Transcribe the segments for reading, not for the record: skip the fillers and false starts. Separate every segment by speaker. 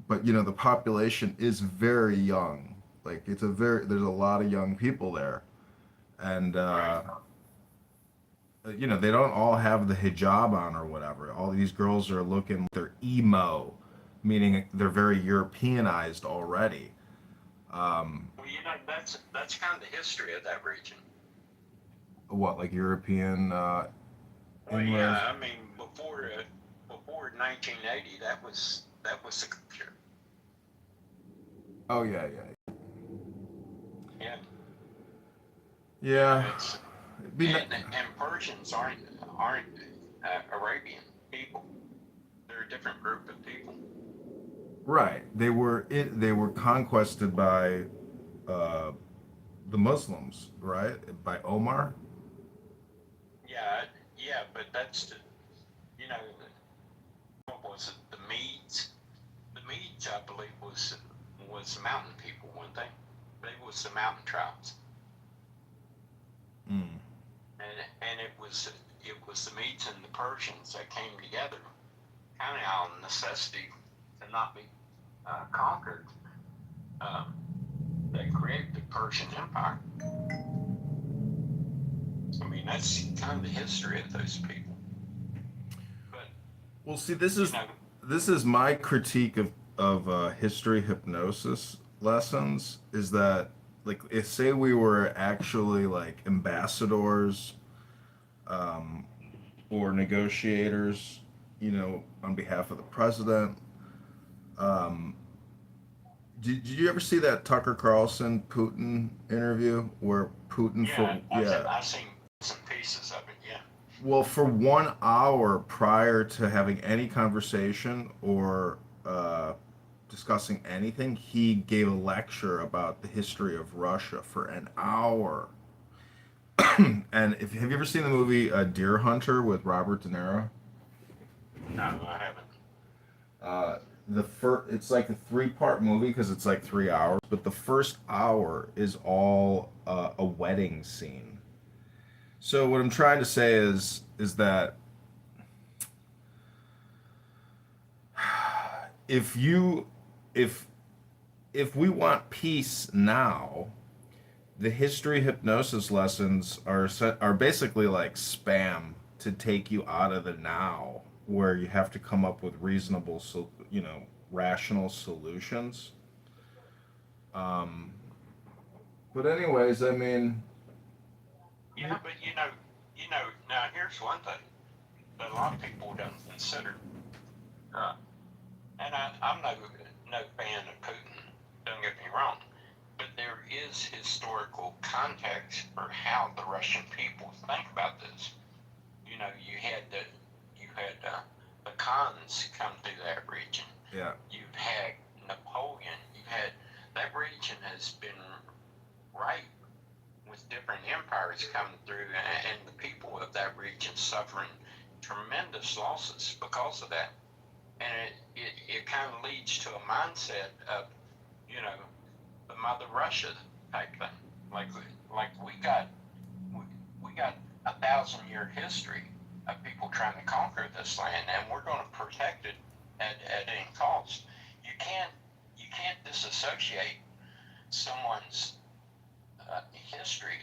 Speaker 1: But the population is very young. Like there's a lot of young people there, and
Speaker 2: Right.
Speaker 1: they don't all have the hijab on or whatever. All these girls are looking, they're emo, meaning they're very Europeanized already.
Speaker 2: Well, that's kind of the history of that region.
Speaker 1: What, like European
Speaker 2: Well,
Speaker 1: inlays?
Speaker 2: yeah, I mean before 1980, that was the culture.
Speaker 1: Oh yeah, yeah,
Speaker 2: Yeah,
Speaker 1: yeah.
Speaker 2: it's
Speaker 1: It'd be ni-
Speaker 2: and Persians aren't Arabian people. They're a different group of people.
Speaker 1: right. They were conquested by uh, the Muslims, right? By Omar.
Speaker 2: Yeah, yeah, but that's the you know what was it? The Medes. The Medes, I believe, was mountain people, weren't they? They was the mountain tribes,
Speaker 1: Mm.
Speaker 2: and it was the Medes and the Persians that came together, kind of out of necessity to not be conquered. Um, that created the Persian Empire. I mean, that's kind of the history of those people. But
Speaker 1: Well, see,
Speaker 2: you know,
Speaker 1: this is my critique of history hypnosis lessons. Is that, like, if say we were actually like ambassadors, um, or negotiators, on behalf of the president. Um, did you ever see that Tucker Carlson Putin interview where Putin
Speaker 2: yeah,
Speaker 1: for yeah,
Speaker 2: I've seen some pieces of it. Yeah,
Speaker 1: well, for 1 hour prior to having any conversation or discussing anything, he gave a lecture about the history of Russia for an hour. And if have you ever seen the movie Deer Hunter with Robert De Niro?
Speaker 2: no, I haven't.
Speaker 1: Uh, the first, it's like a three-part movie because it's like 3 hours, but the first hour is all a wedding scene. So what I'm trying to say is that if you if if we want peace now, the history hypnosis lessons are basically like spam to take you out of the now, where you have to come up with reasonable, rational solutions. Um, but anyways, I mean,
Speaker 2: Yeah, but now here's one thing that a lot of people don't consider. Uh, and I'm no fan of Putin. Don't get me wrong, but there is historical context for how the Russian people think about this. You had the Khans come through that region.
Speaker 1: yeah.
Speaker 2: You've had Napoleon. You've had that region has been right with different empires coming through, and the people of that region suffering tremendous losses because of that. And it kind of leads to a mindset of, you know, the Mother Russia type thing. Like we, we got 1,000-year history of people trying to conquer this land, and we're going to protect it at any cost. You can't you can't disassociate someone's history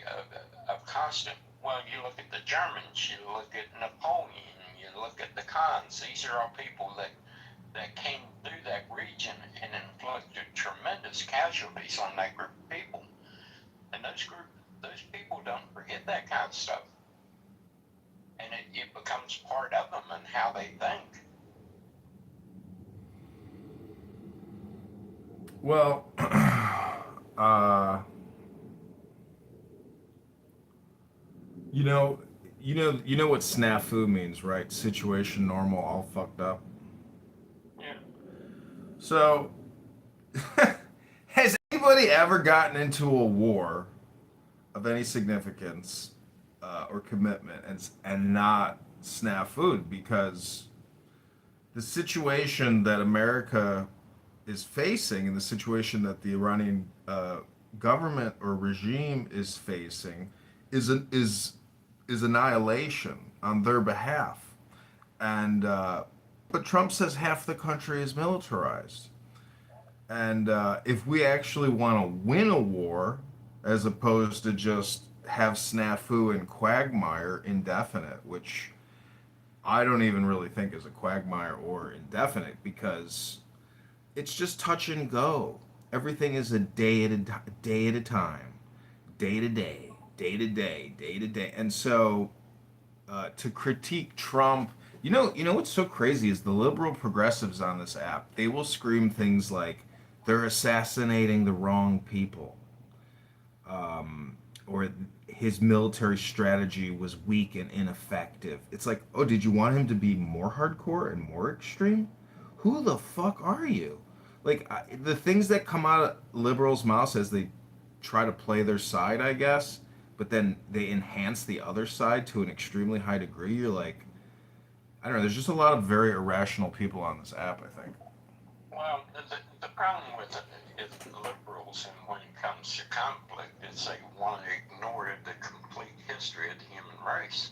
Speaker 2: of constant. Well, you look at the Germans, you look at Napoleon, you look at the Khans. These are all people that came through that region and inflicted tremendous casualties on that group of people. And those people don't forget that kind of stuff, and it becomes part of them and how they think.
Speaker 1: Well, uh, you know, you know what snafu means, right? Situation normal, all fucked up.
Speaker 2: Yeah.
Speaker 1: So, has anybody ever gotten into a war of any significance or commitment and not snafu'd? Because the situation that America is facing and the situation that the Iranian government or regime is facing is annihilation on their behalf. And But Trump says half the country is militarized. And if we actually want to win a war, as opposed to just have snafu and quagmire indefinite, which I don't even really think is a quagmire or indefinite because it's just touch and go. Everything is a day at a time, day to day, day to day, day to day. And so to critique Trump, you know what's so crazy is the liberal progressives on this app. They will scream things like they're assassinating the wrong people, or his military strategy was weak and ineffective. It's like, oh, did you want him to be more hardcore and more extreme? Who the fuck are you? Like the things that come out of liberals' mouths as they try to play their side, I guess, but then they enhance the other side to an extremely high degree. You're like, I don't know. There's just a lot of very irrational people on this app, I think.
Speaker 2: Well, the problem with it is liberals, and when it comes to conflict, is they want to ignore the complete history of the human race.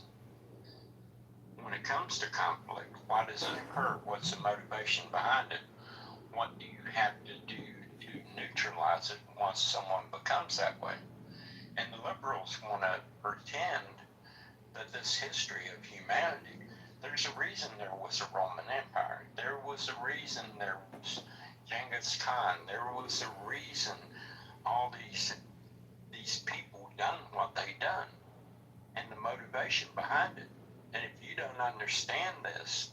Speaker 2: When it comes to conflict, why does it occur? What's the motivation behind it? What do you have to do to neutralize it once someone becomes that way? And the liberals want to pretend that this history of humanity, there's a reason there was a Roman Empire. There was a reason there was Genghis Khan. There was a reason all these people done what they done, and the motivation behind it. And if you don't understand this,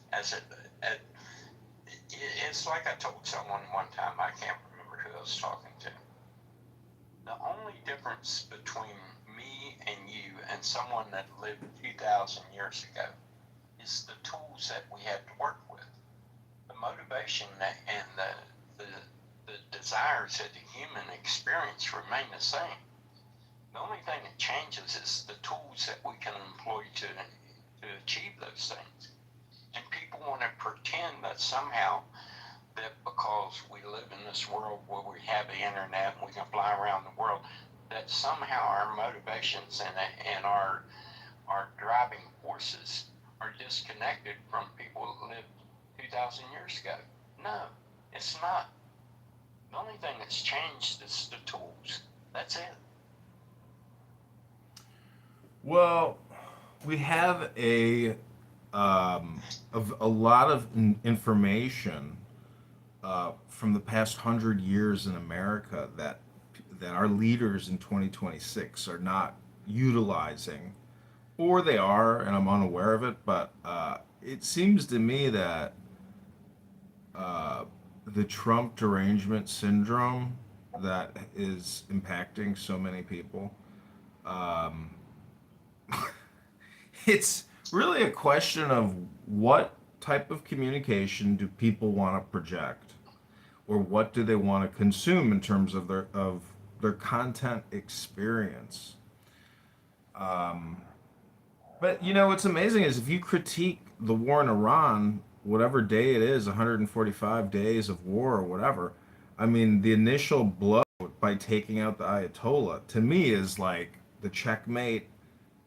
Speaker 2: it's like I told someone one time. I can't remember who I was talking to. The only difference between me and you and someone that lived 2,000 years ago is the tools that we have to work with. The motivation and the desires of the human experience remain the same. The only thing that changes is the tools that we can employ to achieve those things. And people want to pretend that somehow that because we live in this world where we have the internet and we can fly around the world, that somehow our motivations and our driving forces are disconnected from people who lived 2,000 years ago. No, it's not. The only thing that's changed is the tools. That's it.
Speaker 1: Well, we have a lot of information from the past 100 years in America that our leaders in 2026 are not utilizing, or they are, and I'm unaware of it. But it seems to me that the Trump derangement syndrome that is impacting so many people. Um, it's really a question of what type of communication do people want to project, or what do they want to consume in terms of their content experience. Um, but what's amazing is if you critique the war in Iran, whatever day it is, 145 days of war or whatever. I mean, the initial blow by taking out the Ayatollah to me is like the checkmate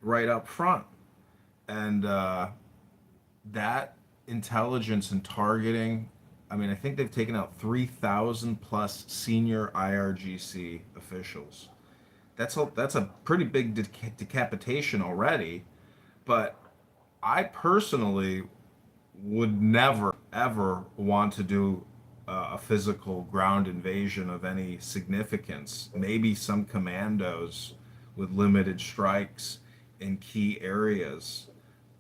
Speaker 1: right up front. And that intelligence and targeting, I mean, I think they've taken out 3,000 plus senior IRGC officials. That's a pretty big decapitation already. But I personally would never ever want to do a physical ground invasion of any significance. Maybe some commandos with limited strikes in key areas,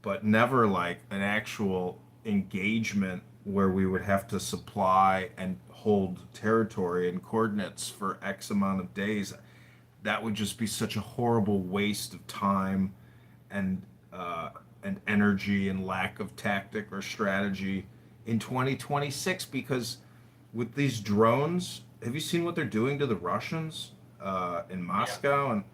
Speaker 1: but never like an actual engagement where we would have to supply and hold territory and coordinates for X amount of days. That would just be such a horrible waste of time and and energy and lack of tactic or strategy in 2026. Because with these drones, have you seen what they're doing to the Russians in
Speaker 2: Yeah.
Speaker 1: Moscow? And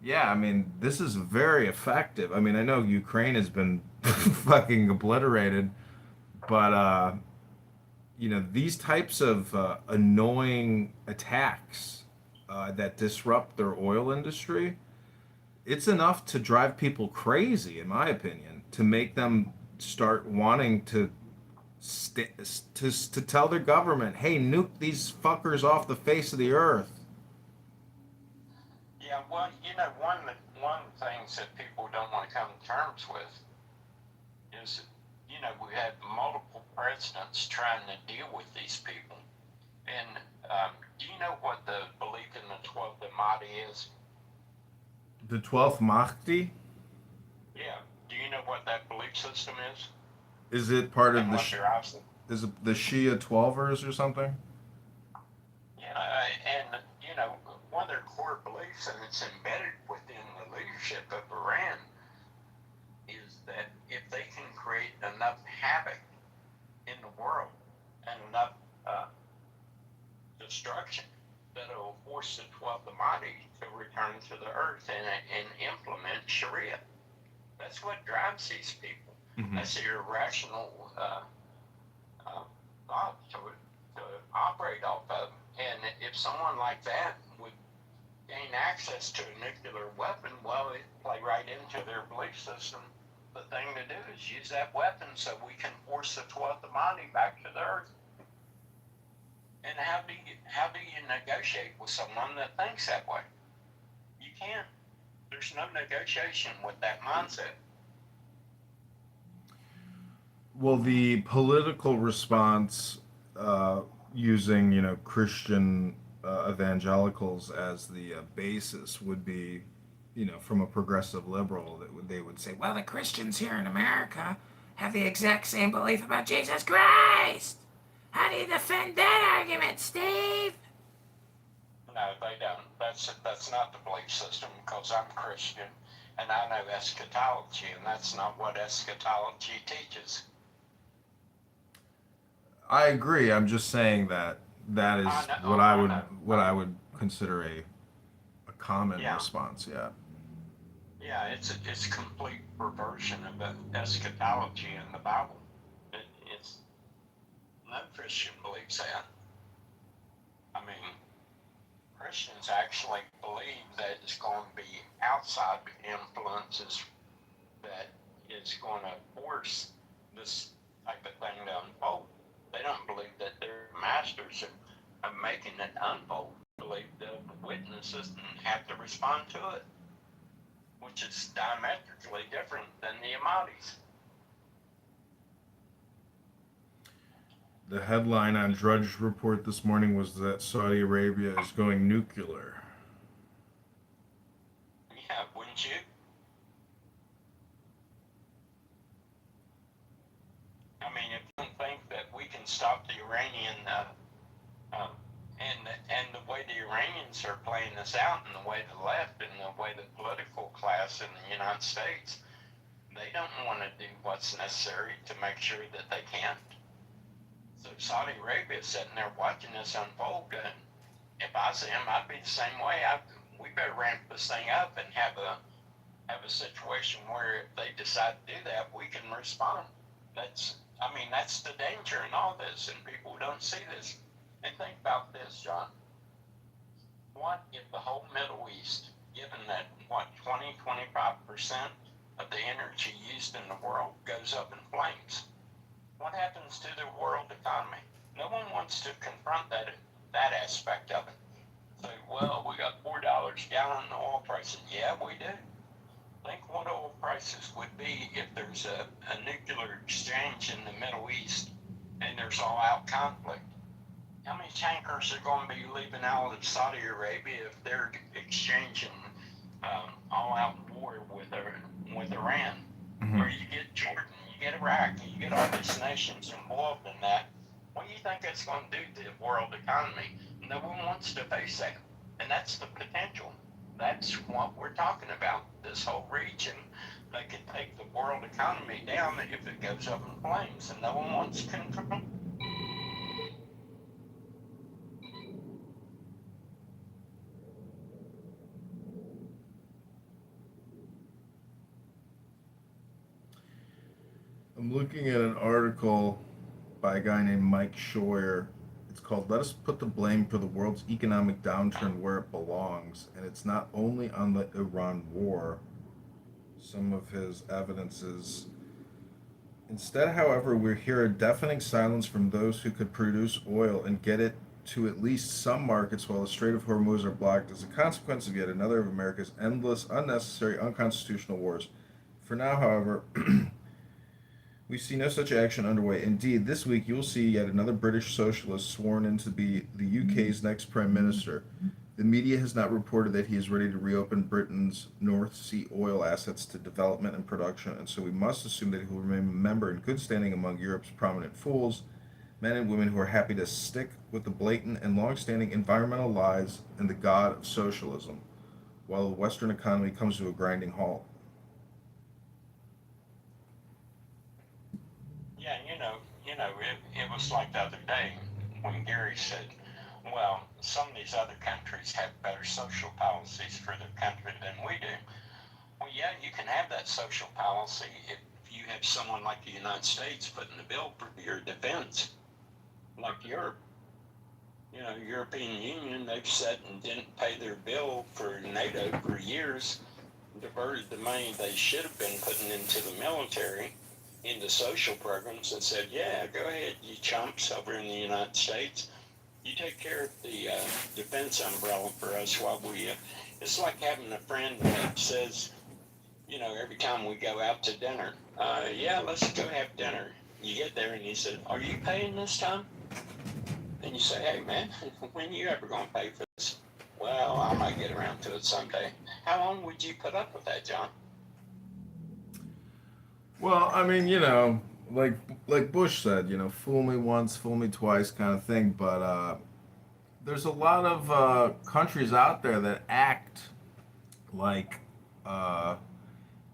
Speaker 1: yeah, I mean, this is very effective. I mean, I know Ukraine has been fucking obliterated, but these types of annoying attacks that disrupt their oil industry, it's enough to drive people crazy, in my opinion, to make them start wanting to to tell their government, hey, nuke these fuckers off the face of the earth.
Speaker 2: Yeah, well, one of the things that people don't want to come to terms with is, we had multiple presidents trying to deal with these people. And do you know what the belief in the 12th Mahdi is?
Speaker 1: The 12th Mahdi?
Speaker 2: Yeah. Do you know what that belief system is?
Speaker 1: Is it part of
Speaker 2: And what they're obviously.
Speaker 1: is it the Shia Twelvers or something?
Speaker 2: Yeah, and one of their core beliefs, and it's embedded within the leadership of Iran, is that if they can create enough havoc in the world and enough destruction, that it will force the 12th Mahdi to return to the earth and implement Sharia. That's what drives these people.
Speaker 1: Mm-hmm.
Speaker 2: That's their irrational thought to operate off of. And if someone like that would gain access to a nuclear weapon, well, it play right into their belief system. The thing to do is use that weapon so we can force the 12th Mahdi back to the earth. And how do you negotiate with someone that thinks that way? You can't. There's no negotiation with that mindset.
Speaker 1: Well, the political response, using Christian evangelicals as the basis would be, from a progressive liberal, they would say, well, the Christians here in America have the exact same belief about Jesus Christ. How do you defend that argument, Steve?
Speaker 2: No, they don't. That's not the belief system, because I'm Christian and I know eschatology, and that's not what eschatology teaches.
Speaker 1: I agree. I'm just saying that that is
Speaker 2: I know.
Speaker 1: what I would consider a common
Speaker 2: Yeah,
Speaker 1: response. Yeah.
Speaker 2: yeah. It's a complete perversion of eschatology in the Bible. It's no Christian believes that. I mean, Christians actually believe that it's going to be outside influences that is going to force this type of thing to unfold. They don't believe that they're masters of making it unfold. They believe the witnesses have to respond to it, which is diametrically different than the Ahmadis.
Speaker 1: The headline on Drudge Report this morning was that Saudi Arabia is going nuclear.
Speaker 2: Yeah, wouldn't you? I mean, if you don't think that we can stop the Iranian and the way the Iranians are playing this out, and the way the left and the way the political class in the United States, they don't want to do what's necessary to make sure that they can't. So Saudi Arabia is sitting there watching this unfold, and if I see them, I'd be the same way. We better ramp this thing up and have a situation where if they decide to do that, we can respond. That's the danger in all this, and people don't see this. And think about this, John. What if the whole Middle East, given that 25% of the energy used in the world goes up in flames? What happens to the world economy? No one wants to confront that aspect of it. Say, well, we got $4 a gallon in oil prices. Yeah, we do. Think what oil prices would be if there's a nuclear exchange in the Middle East and there's all-out conflict. How many tankers are going to be leaving out of Saudi Arabia if they're exchanging all-out war with Iran?
Speaker 1: Mm-hmm.
Speaker 2: Or you get Jordan, you get Iraq, you get all these nations involved in that. What do you think that's going to do to the world economy? No one wants to face that. And that's the potential. That's what we're talking about. This whole region, they could take the world economy down if it goes up in flames, and no one wants to control.
Speaker 1: I'm looking at an article by a guy named Mike Scheuer. It's called Let Us Put the Blame for the World's Economic Downturn Where It Belongs. And it's not only on the Iran war. Some of his evidence is Instead, however, we hear a deafening silence from those who could produce oil and get it to at least some markets while the Strait of Hormuz are blocked as a consequence of yet another of America's endless, unnecessary, unconstitutional wars. For now, however, we see no such action underway. Indeed, this week you'll see yet another British socialist sworn in to be the UK's next Prime Minister. The media has not reported that he is ready to reopen Britain's North Sea oil assets to development and production, and so we must assume that he will remain a member in good standing among Europe's prominent fools, men and women who are happy to stick with the blatant and long-standing environmental lies and the god of socialism, while the Western economy comes to a grinding halt.
Speaker 2: Yeah, it was like the other day when Gary said, well, some of these other countries have better social policies for their country than we do. Well, yeah, you can have that social policy if you have someone like the United States putting the bill for your defense, like Europe. European Union, they've said and didn't pay their bill for NATO for years, diverted the money they should have been putting into the military into social programs and said, yeah, go ahead, you chumps over in the United States. You take care of the defense umbrella for us while we. It's like having a friend that says, every time we go out to dinner, yeah, let's go have dinner. You get there and he said, are you paying this time? And you say, hey, man, when you ever going to pay for this? Well, I might get around to it someday. How long would you put up with that, John?
Speaker 1: Well, I mean, like Bush said, fool me once, fool me twice, kind of thing. But there's a lot of countries out there that act like uh,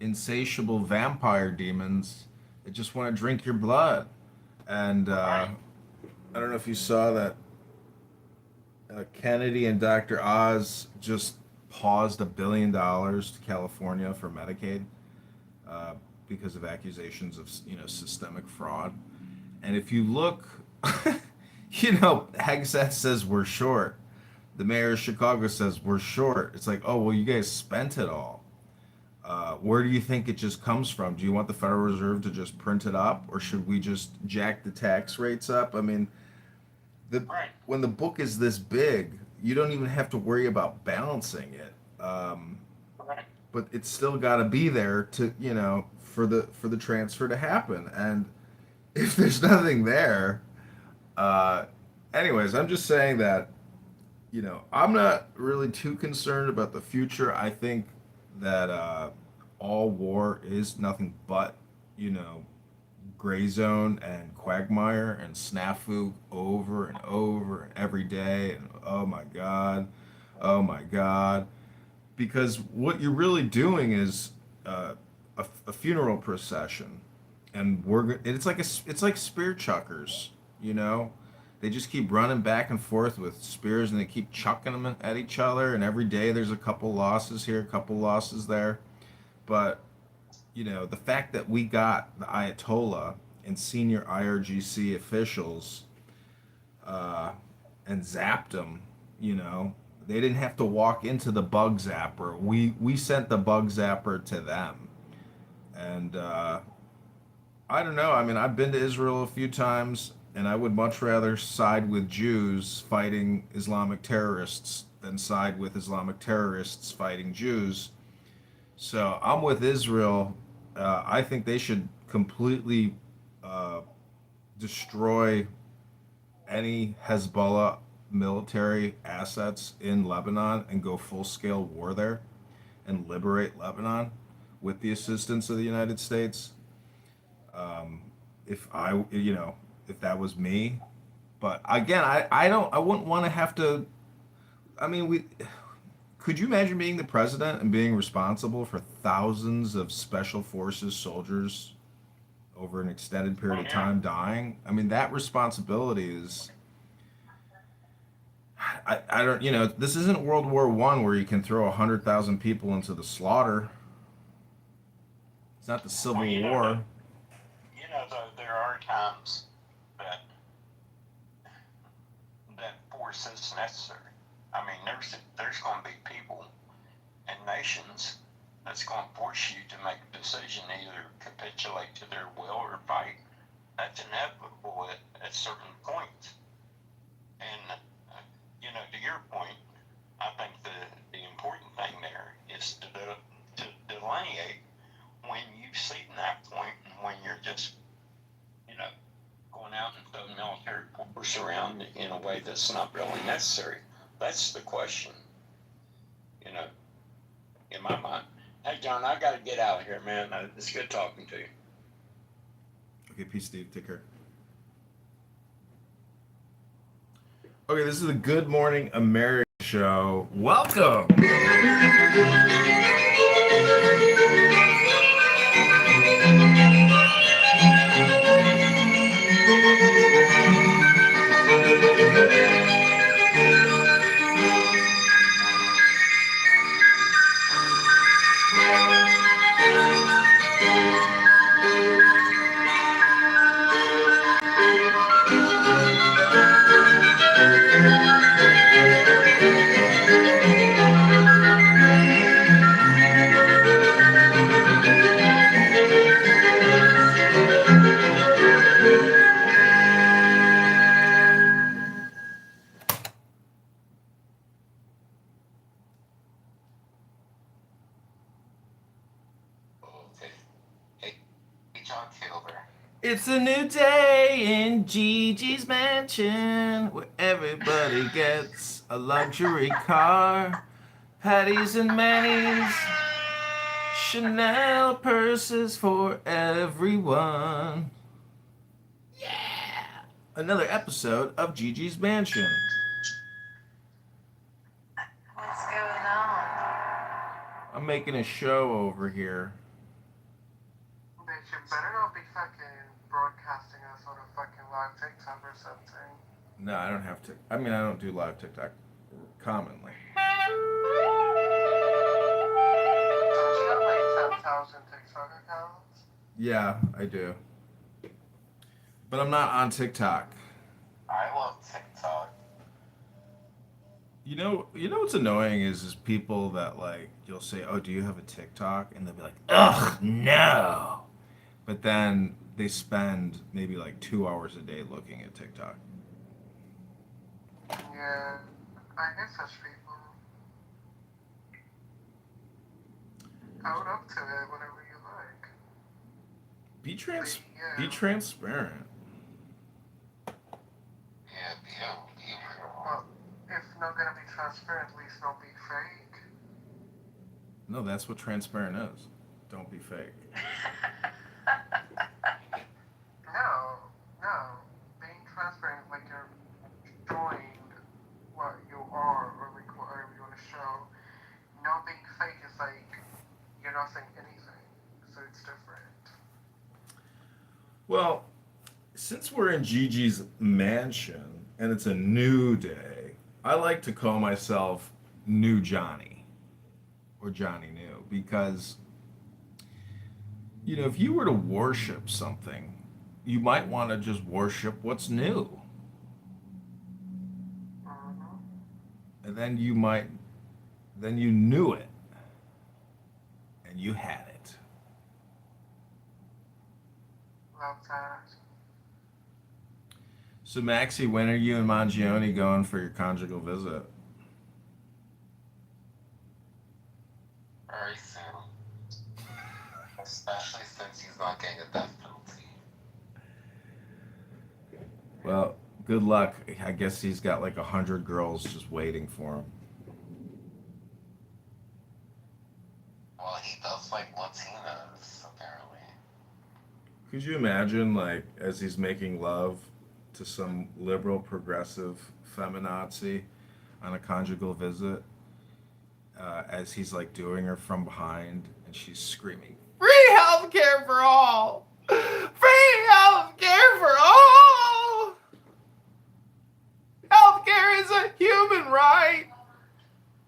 Speaker 1: insatiable vampire demons that just want to drink your blood. And
Speaker 2: Right.
Speaker 1: I don't know if you saw that Kennedy and Dr. Oz just paused $1 billion to California for Medicaid uh, because of accusations of systemic fraud. And if you look, Hegseth says we're short. The mayor of Chicago says we're short. It's like, oh well, you guys spent it all. Where do you think it just comes from? Do you want the Federal Reserve to just print it up, or should we just jack the tax rates up? I mean, the
Speaker 2: Right.
Speaker 1: when the book is this big, you don't even have to worry about balancing it.
Speaker 2: Right.
Speaker 1: But it's still got to be there to for the transfer to happen. And if there's nothing there, uh, anyways, I'm just saying that I'm not really too concerned about the future. I think that all war is nothing but you know gray zone and quagmire and snafu over and over and every day and oh my god, because what you're really doing is a funeral procession, and it's like spear chuckers, you know. They just keep running back and forth with spears, and they keep chucking them at each other, and every day there's a couple losses here, a couple losses there. But the fact that we got the Ayatollah and senior IRGC officials uh, and zapped them, you know, they didn't have to walk into the bug zapper. We sent the bug zapper to them, and I don't know. I mean, I've been to Israel a few times, and I would much rather side with Jews fighting Islamic terrorists than side with Islamic terrorists fighting Jews. So I'm with Israel. I think they should completely uh, destroy any Hezbollah military assets in Lebanon and go full scale war there and liberate Lebanon with the assistance of the United States. If if that was me, but again, I wouldn't want to have to. I mean, could you imagine being the president and being responsible for thousands of special forces soldiers over an extended period
Speaker 2: Oh,
Speaker 1: of
Speaker 2: yeah.
Speaker 1: time dying? I mean, that responsibility is. I don't. This isn't World War One where you can throw 100,000 people into the slaughter. It's not the
Speaker 2: Well,
Speaker 1: Civil War.
Speaker 2: though, there are times that force is necessary. I mean, there's going to be people and nations that's going to force you to make a decision, either capitulate to their will or fight. That's inevitable at certain points. And, to your point, I think the important thing there is to delineate when you've seen that point and when you're just, going out and throwing military force around in a way that's not really necessary. That's the question, in my mind. Hey, John, I got to get out of here, man. It's good talking to you.
Speaker 1: Okay, peace, Steve. Take care. Okay, this is the Good Morning America show. Welcome.
Speaker 2: Okay. Hey, John Kitover.
Speaker 1: It's a new day in Gigi's mansion where everybody gets a luxury car, Hattie's and Manny's, Chanel purses for everyone. Yeah! Another episode of Gigi's Mansion.
Speaker 3: What's going on?
Speaker 1: I'm making a show over here.
Speaker 4: Bitch, you better not be fucking broadcasting us on a fucking live TikTok or something.
Speaker 1: No, I don't have to. I mean, I don't do live TikTok commonly.
Speaker 4: Don't you have like 10,000 TikTok accounts?
Speaker 1: Yeah, I do. But I'm not on TikTok.
Speaker 2: I love TikTok.
Speaker 1: You know what's annoying is people that like you'll say, "Oh, do you have a TikTok?" and they'll be like, "Ugh, no." But then they spend maybe like 2 hours a day looking at TikTok.
Speaker 4: Yeah, I get such people. Own up to it, whatever you like.
Speaker 1: Be transparent.
Speaker 2: Yeah,
Speaker 4: Well, if not gonna be transparent, at least not be fake.
Speaker 1: No, that's what transparent is. Don't be fake.
Speaker 4: No. Being transparent, like you're showing what you are or like whatever you want to show. Not being fake is like you're not saying anything, so it's different.
Speaker 1: Well, since we're in Gigi's mansion and it's a new day, I like to call myself New Johnny or Johnny New because, if you were to worship something, you might want to just worship what's new.
Speaker 4: Mm-hmm.
Speaker 1: And then you knew it and you had it.
Speaker 4: Love that.
Speaker 1: So, Maxie, when are you and Mangione going for your conjugal visit?
Speaker 2: very soon. Especially since he's not getting a death penalty.
Speaker 1: Well, good luck. I guess he's got like 100 girls just waiting for him.
Speaker 2: Well, he does like Latinas, apparently.
Speaker 1: Could you imagine, like, as he's making love to some liberal, progressive feminazi on a conjugal visit, as he's like doing her from behind, and she's screaming, "Free healthcare for all! Free healthcare for all! Healthcare is a human right!"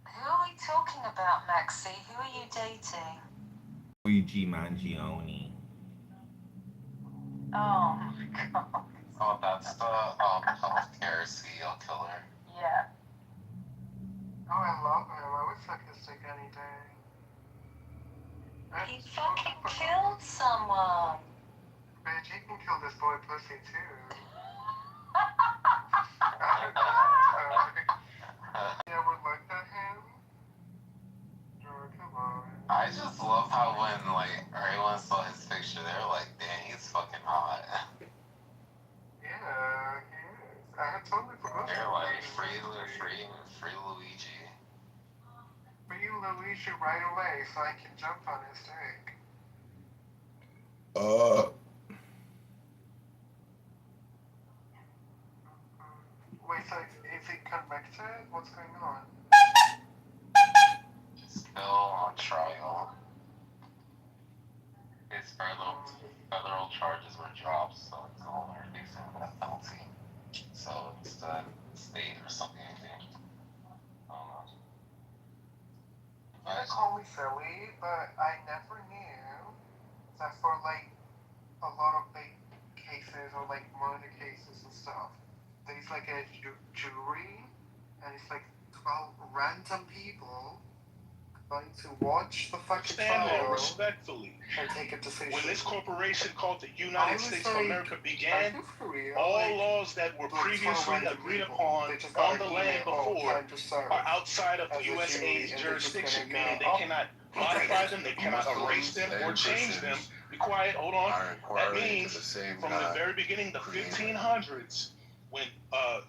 Speaker 3: Who are we talking about, Maxie? Who are you dating?
Speaker 1: Luigi Mangione.
Speaker 3: Oh my god.
Speaker 2: Oh, that's the healthcare serial killer.
Speaker 3: Yeah.
Speaker 4: Oh, I love him. I would suck his dick any day.
Speaker 3: fucking killed someone.
Speaker 4: Bitch, you can kill this boy pussy too. You ever looked at him? Oh, come on.
Speaker 2: I just love how when like everyone saw his picture, they were like, "Damn, he's fucking hot."
Speaker 4: Yeah, he is. I had totally forgot.
Speaker 2: They're like, "Free Luigi."
Speaker 4: Free Luigi right away so I can jump on his dick. Wait, so is he convicted? What's going on?
Speaker 2: Still on trial. His federal charges were dropped, so it's no longer facing a penalty. So it's the state or something, I think. I don't know.
Speaker 4: You can call me silly, but I never knew that for like a lot of big cases or like murder cases and stuff, there's like a jury, and it's like 12 random people going to watch the fucking
Speaker 5: Stand there
Speaker 4: trial
Speaker 5: respectfully.
Speaker 4: and take a decision.
Speaker 5: When this corporation called the United States of America began,
Speaker 4: Are you for real?
Speaker 5: all
Speaker 4: Like,
Speaker 5: laws that were
Speaker 4: like 12
Speaker 5: previously
Speaker 4: random
Speaker 5: agreed
Speaker 4: people,
Speaker 5: upon
Speaker 4: they just
Speaker 5: on
Speaker 4: got
Speaker 5: the
Speaker 4: an
Speaker 5: land
Speaker 4: email,
Speaker 5: before
Speaker 4: time to serve
Speaker 5: are outside of
Speaker 4: as
Speaker 5: the
Speaker 4: a
Speaker 5: USA's
Speaker 4: jury, and they're just
Speaker 5: jurisdiction,
Speaker 4: gonna
Speaker 5: meaning
Speaker 4: go,
Speaker 5: they cannot modify them, they cannot erase them or change them. Be quiet, hold on. That means from the very beginning, the 1500s, when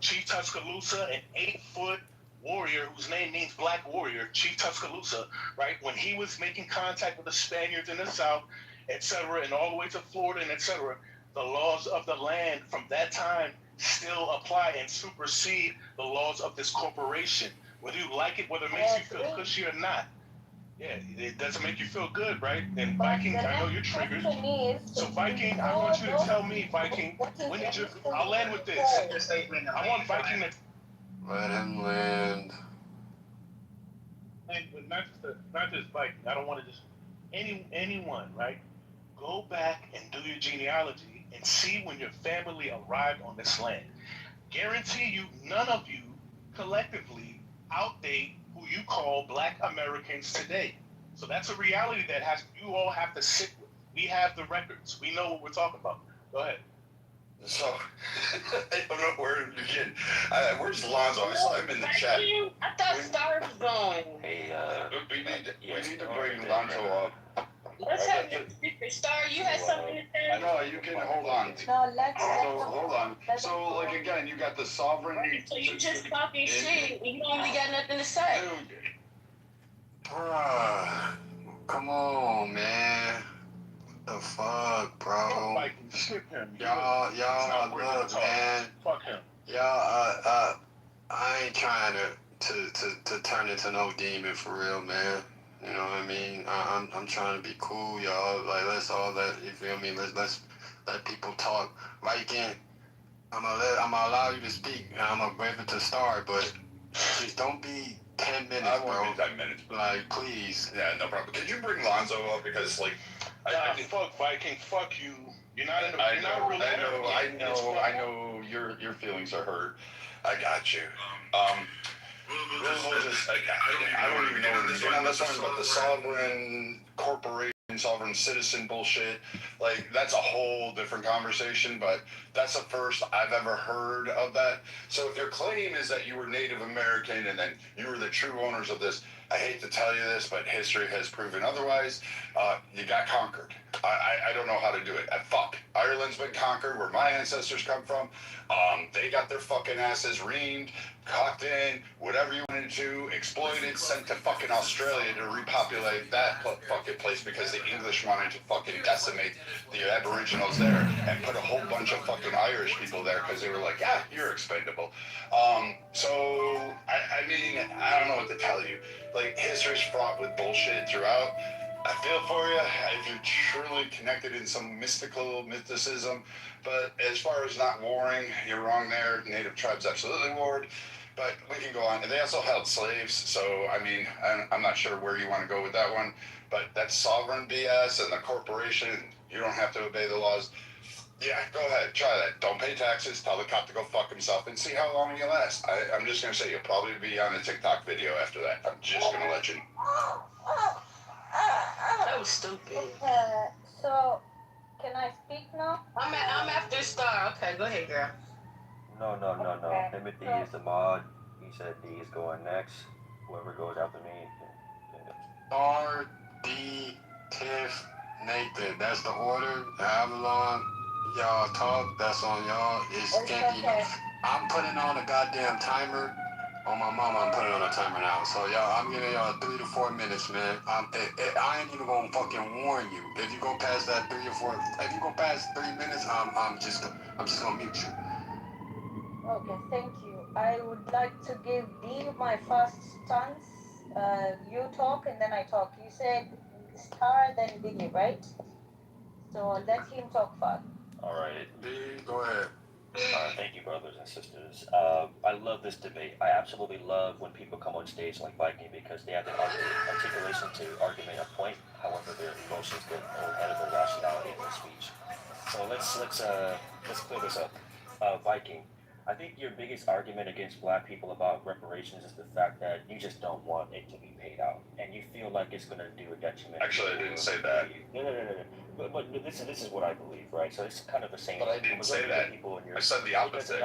Speaker 5: Chief Tuscaloosa, an 8-foot warrior whose name means Black Warrior, Chief Tuscaloosa, right? When he was making contact with the Spaniards in the South, etc., and all the way to Florida and etc., the laws of the land from that time still apply and supersede the laws of this corporation. Whether you like it, whether it makes you feel cushy or not. Yeah, it doesn't make you feel good, right? And Viking, I know you're triggered. So Viking, I want you to tell me, Viking, when did you, I'll land with this. I want Viking to
Speaker 6: Let him land.
Speaker 5: and not just Viking. I don't want to just anyone, right? Go back and do your genealogy and see when your family arrived on this land. Guarantee you, none of you collectively outdate who you call Black Americans today. So that's a reality that you all have to sit with. We have the records. We know what we're talking about. Go ahead.
Speaker 6: So, I don't know where to begin. Where's Lonzo? I saw him in the chat.
Speaker 7: I thought Star was going.
Speaker 2: Hey,
Speaker 6: We need to bring Lonzo up.
Speaker 7: Let's have your speaker. Star, you had something to say?
Speaker 6: No, you can hold on.
Speaker 3: No, let's
Speaker 6: So, hold on. So, like, again, you got the sovereign.
Speaker 7: So you just talking shit and you don't really got nothing to say.
Speaker 6: Bruh, come on, man. What the fuck, bro?
Speaker 5: Viking, skip him.
Speaker 6: Y'all,
Speaker 5: It's not worth
Speaker 6: look,
Speaker 5: the talk.
Speaker 6: man.
Speaker 5: Fuck him.
Speaker 6: Y'all, I ain't trying to turn into no demon for real, man. You know what I mean? I'm trying to be cool, y'all. Like, let's all you feel me? Let's let people talk. Viking, I'm gonna allow you to speak, and I'm gonna give it to Star, but just don't be 10 minutes,
Speaker 8: I
Speaker 6: bro.
Speaker 8: won't be 10 minutes.
Speaker 6: Like, please.
Speaker 8: Yeah, no problem. Could you bring Lonzo up? Because, like,
Speaker 5: Fuck Viking, fuck you. You're not in the,
Speaker 8: I
Speaker 5: you're not really American.
Speaker 8: I know your feelings are hurt. I got you. We'll just, I don't even know where to begin on this one, but the sovereign corporation, sovereign citizen bullshit, like, that's a whole different conversation, but that's the first I've ever heard of that. So if your claim is that you were Native American and then you were the true owners of this, I hate to tell you this, but history has proven otherwise. You got conquered. I don't know how to do it. Fuck. Ireland's been conquered, where my ancestors come from. They got their fucking asses reamed, cocked in, whatever you wanted to, exploited, sent to fucking Australia to repopulate that fucking place because the English wanted to fucking decimate the Aboriginals there and put a whole bunch of fucking Irish people there because they were like, yeah, you're expendable. So, I mean, I don't know what to tell you. Like, history's fraught with bullshit throughout. I feel for you if you're truly connected in some mysticism. But as far as not warring, you're wrong there. Native tribes absolutely warred. But we can go on. And they also held slaves. So, I mean, I'm not sure where you want to go with that one. But that's sovereign BS and the corporation. You don't have to obey the laws. Yeah, go ahead. Try that. Don't pay taxes. Tell the cop to go fuck himself and see how long you last. I'm just going to say you'll probably be on a TikTok video after that. I'm just going to let you know.
Speaker 7: That was stupid.
Speaker 9: Okay, so can I speak now?
Speaker 7: I'm after Star. Okay, go ahead, girl.
Speaker 10: No.
Speaker 9: Okay.
Speaker 10: Timothy is the mod. He said D is going next. Whoever goes after me.
Speaker 6: R, D, Tiff, Nathan. That's the order. However long y'all talk, that's on y'all.
Speaker 9: It's okay.
Speaker 6: I'm putting on a goddamn timer. On my mama, I'm putting on a timer now. So y'all, I'm giving y'all 3 to 4 minutes, man. I ain't even gonna fucking warn you. If you go past that 3 or 4, if you go past 3 minutes, I'm just gonna mute you.
Speaker 9: Okay, thank you. I would like to give D my first chance. You talk and then I talk. You said Star, then D, right? So let him talk first.
Speaker 10: All right.
Speaker 6: D, go ahead.
Speaker 10: Thank you, brothers and sisters. I love this debate. I absolutely love when people come on stage like Viking because they have the articulation to argument a point. However, their emotions get ahead of their rationality in their speech. So let's clear this up. Viking, I think your biggest argument against black people about reparations is the fact that you just don't want it to be paid out, and you feel like it's going to do a detriment.
Speaker 8: Actually, I didn't say that.
Speaker 10: No. But this is what I believe, right? So it's kind of the same.
Speaker 8: But I didn't say that. I said the opposite.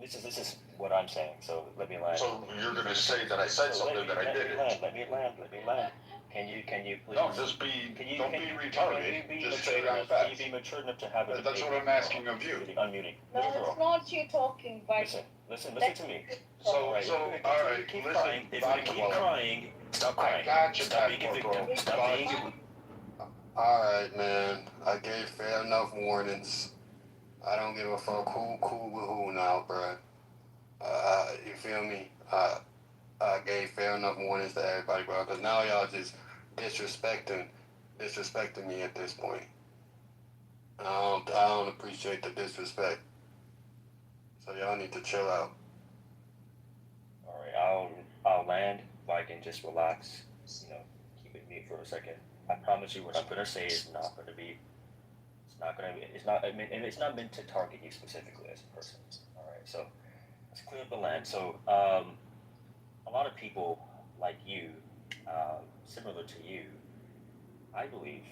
Speaker 10: This is what I'm saying. So let me land.
Speaker 8: So you're gonna say that I said something that I didn't.
Speaker 10: Let me land. Can you please?
Speaker 8: No, don't be retarded. Just say that fast.
Speaker 10: Can you be mature enough to have it?
Speaker 8: That's what I'm asking of you.
Speaker 10: Unmuting.
Speaker 9: No, it's not you talking, but
Speaker 10: Listen to me.
Speaker 8: So, all right, listen.
Speaker 10: If you're gonna keep crying, stop crying.
Speaker 8: I got you,
Speaker 10: Stop being a victim. Stop being a
Speaker 6: Alright, man. I gave fair enough warnings. I don't give a fuck who cool with who now, bruh. You feel me? I gave fair enough warnings to everybody, bro. Because now y'all just disrespecting me at this point. I don't appreciate the disrespect. So y'all need to chill out.
Speaker 10: Alright, I'll land. If I can just relax, keep it mute for a second. I promise you what I'm gonna say is not gonna be. It's not meant to target you specifically as a person. All right, so let's clear up the land. So a lot of people like you, similar to you, I believe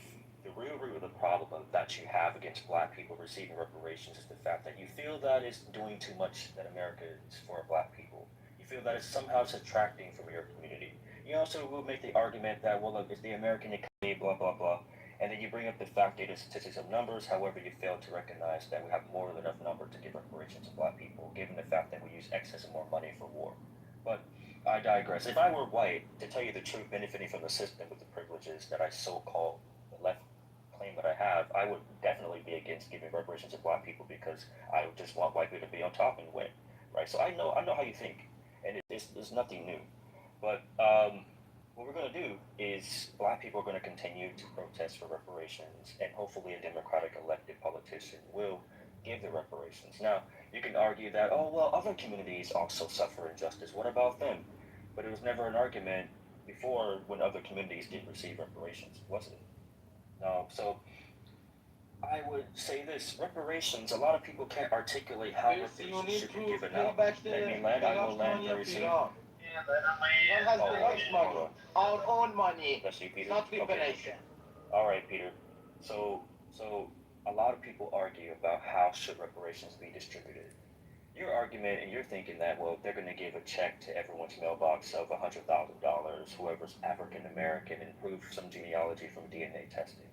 Speaker 10: the real root of the problem that you have against black people receiving reparations is the fact that you feel that it's doing too much that America is for black people. You feel that it's somehow subtracting from your community. You also will make the argument that, well, look, it's the American economy, blah, blah, blah. And then you bring up the fact, data, statistics, and numbers. However, you fail to recognize that we have more than enough number to give reparations to black people, given the fact that we use excess and more money for war. But I digress. If I were white, to tell you the truth, benefiting from the system with the privileges that I so-called left claim that I have, I would definitely be against giving reparations to black people because I would just want white people to be on top and win, right? So I know how you think, and it's nothing new. But what we're going to do is black people are going to continue to protest for reparations, and hopefully a Democratic elected politician will give the reparations. Now, you can argue that, oh, well, other communities also suffer injustice. What about them? But it was never an argument before when other communities did receive reparations, wasn't it? So I would say this, reparations, a lot of people can't articulate how reparations should be given out. Let me land, I will land very soon.
Speaker 11: One has the most money, our own money,
Speaker 10: That's you, Peter?
Speaker 11: not reparation.
Speaker 10: All right, Peter. So a lot of people argue about how should reparations be distributed. Your argument, and you're thinking that, well, they're going to give a check to everyone's mailbox of $100,000, whoever's African American, and prove some genealogy from DNA testing.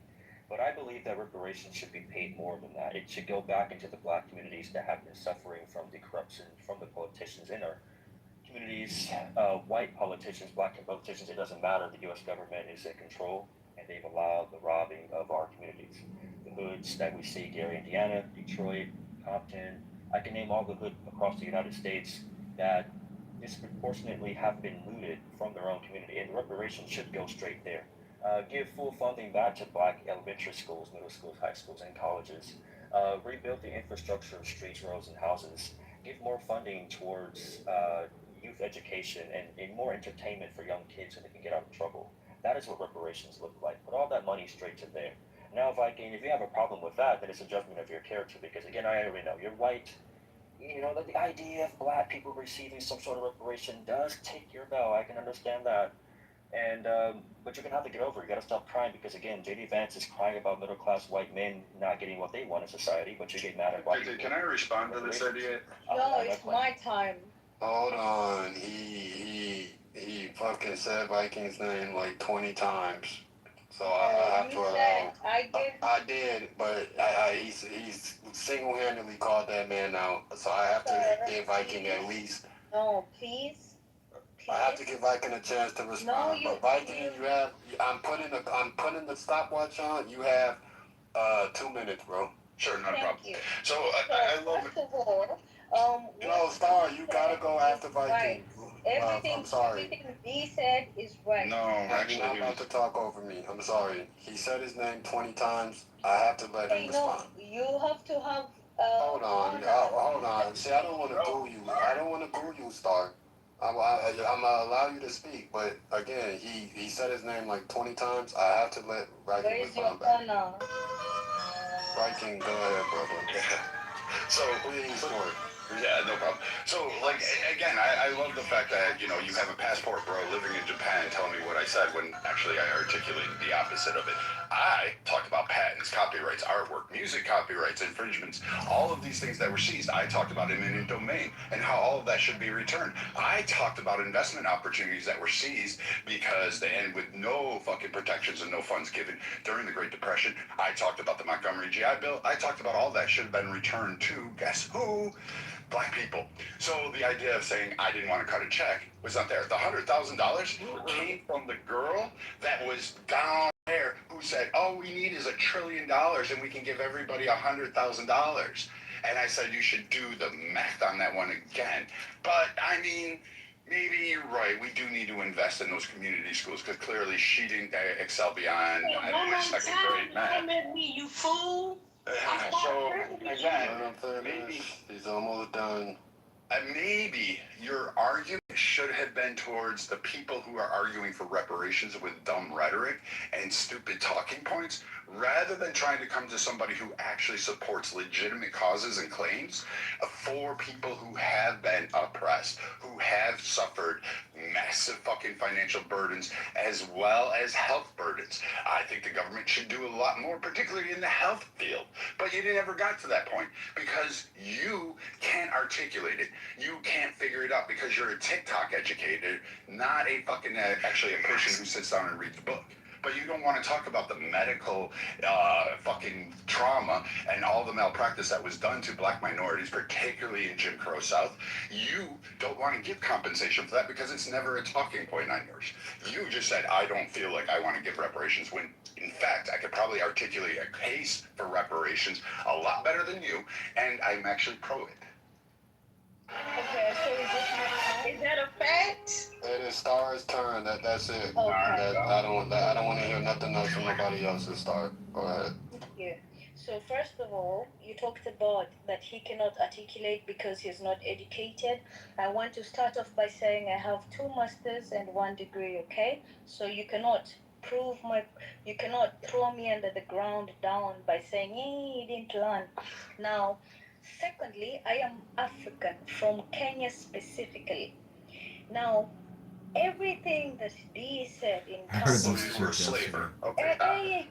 Speaker 10: But I believe that reparations should be paid more than that. It should go back into the black communities that have been suffering from the corruption from the politicians in our communities, white politicians, black politicians, it doesn't matter. The U.S. government is in control, and they've allowed the robbing of our communities. The hoods that we see, Gary, Indiana, Detroit, Compton, I can name all the hoods across the United States that disproportionately have been looted from their own community, and the reparations should go straight there. Give full funding back to black elementary schools, middle schools, high schools, and colleges. Rebuild the infrastructure of streets, roads, and houses. Give more funding towards youth education and more entertainment for young kids so they can get out of trouble. That is what reparations look like. Put all that money straight to there. Now, Viking, if you have a problem with that, then it's a judgment of your character because, again, I already know you're white. You know, the idea of black people receiving some sort of reparation does take your bell. I can understand that. And but you're gonna have to get over it. You gotta stop crying because again, JD Vance is crying about middle class white men not getting what they want in society, but you get mad at white people.
Speaker 8: Can I respond to this idiot?
Speaker 9: No, it's my time.
Speaker 6: Hold on. He fucking said Vikings name like 20 times. So I have to allow. I did, but he's single-handedly called that man out. So I have to give Viking at least.
Speaker 9: No, please.
Speaker 6: I have to give Viking a chance to respond. But Viking, you have. I'm putting the stopwatch on. You have 2 minutes, bro.
Speaker 8: Sure, not a problem.
Speaker 9: You.
Speaker 8: So I love
Speaker 9: first of all,
Speaker 6: no, Star, you gotta go after Viking.
Speaker 9: Right.
Speaker 6: I'm sorry.
Speaker 9: Everything he said is right.
Speaker 8: No,
Speaker 6: Actually, you're not about to talk over me. I'm sorry. He said his name 20 times. I have to let him respond.
Speaker 9: No, you have to have.
Speaker 6: Hold on. Hold on. See, I don't want to goo you. I don't want to goo you, Star. I'm gonna allow you to speak, but again, he said his name like 20 times. I have to let Viking respond back. Viking, go ahead, brother.
Speaker 8: So
Speaker 6: please work.
Speaker 8: Yeah, no problem. So, like, again, I love the fact that, you know, you have a passport bro living in Japan telling me what I said when actually I articulated the opposite of it. I talked about patents, copyrights, artwork, music copyrights, infringements, all of these things that were seized. I talked about eminent domain and how all of that should be returned. I talked about investment opportunities that were seized because they ended with no fucking protections and no funds given during the Great Depression. I talked about the Montgomery GI Bill. I talked about all that should have been returned to, guess who? Black people. So the idea of saying I didn't want to cut a check was not there. The $100,000 came from the girl that was down there who said, all we need is $1 trillion and we can give everybody $100,000. And I said, you should do the math on that one again. But I mean, maybe you're right. We do need to invest in those community schools because clearly she didn't excel beyond second grade math.
Speaker 7: You fool.
Speaker 8: So again, maybe
Speaker 6: he's almost done.
Speaker 8: Maybe your argument should have been towards the people who are arguing for reparations with dumb rhetoric and stupid talking points, rather than trying to come to somebody who actually supports legitimate causes and claims for people who have been oppressed, who have suffered massive fucking financial burdens as well as health burdens. I think the government should do a lot more, particularly in the health field. But you never got to that point because you can't articulate it. You can't figure it out because you're a TikTok educator, not a fucking actually a person who sits down and reads a book. But you don't want to talk about the medical fucking trauma and all the malpractice that was done to black minorities, particularly in Jim Crow South. You don't want to give compensation for that because it's never a talking point on yours. You just said, I don't feel like I want to give reparations, when in fact, I could probably articulate a case for reparations a lot better than you, and I'm actually pro it.
Speaker 9: Okay, so is that a fact?
Speaker 6: It is Star's turn. That's it.
Speaker 9: Okay.
Speaker 6: I don't want to hear nothing else from nobody else's. Star. Go ahead.
Speaker 9: Thank you. So first of all, you talked about that he cannot articulate because he's not educated. I want to start off by saying I have 2 masters and 1 degree, okay? So you cannot throw me under the ground down by saying, hey, you didn't learn. Now, secondly, I am African, from Kenya specifically. Now, everything that D said in
Speaker 1: This
Speaker 9: terms
Speaker 1: is
Speaker 8: We're a slaver. Okay.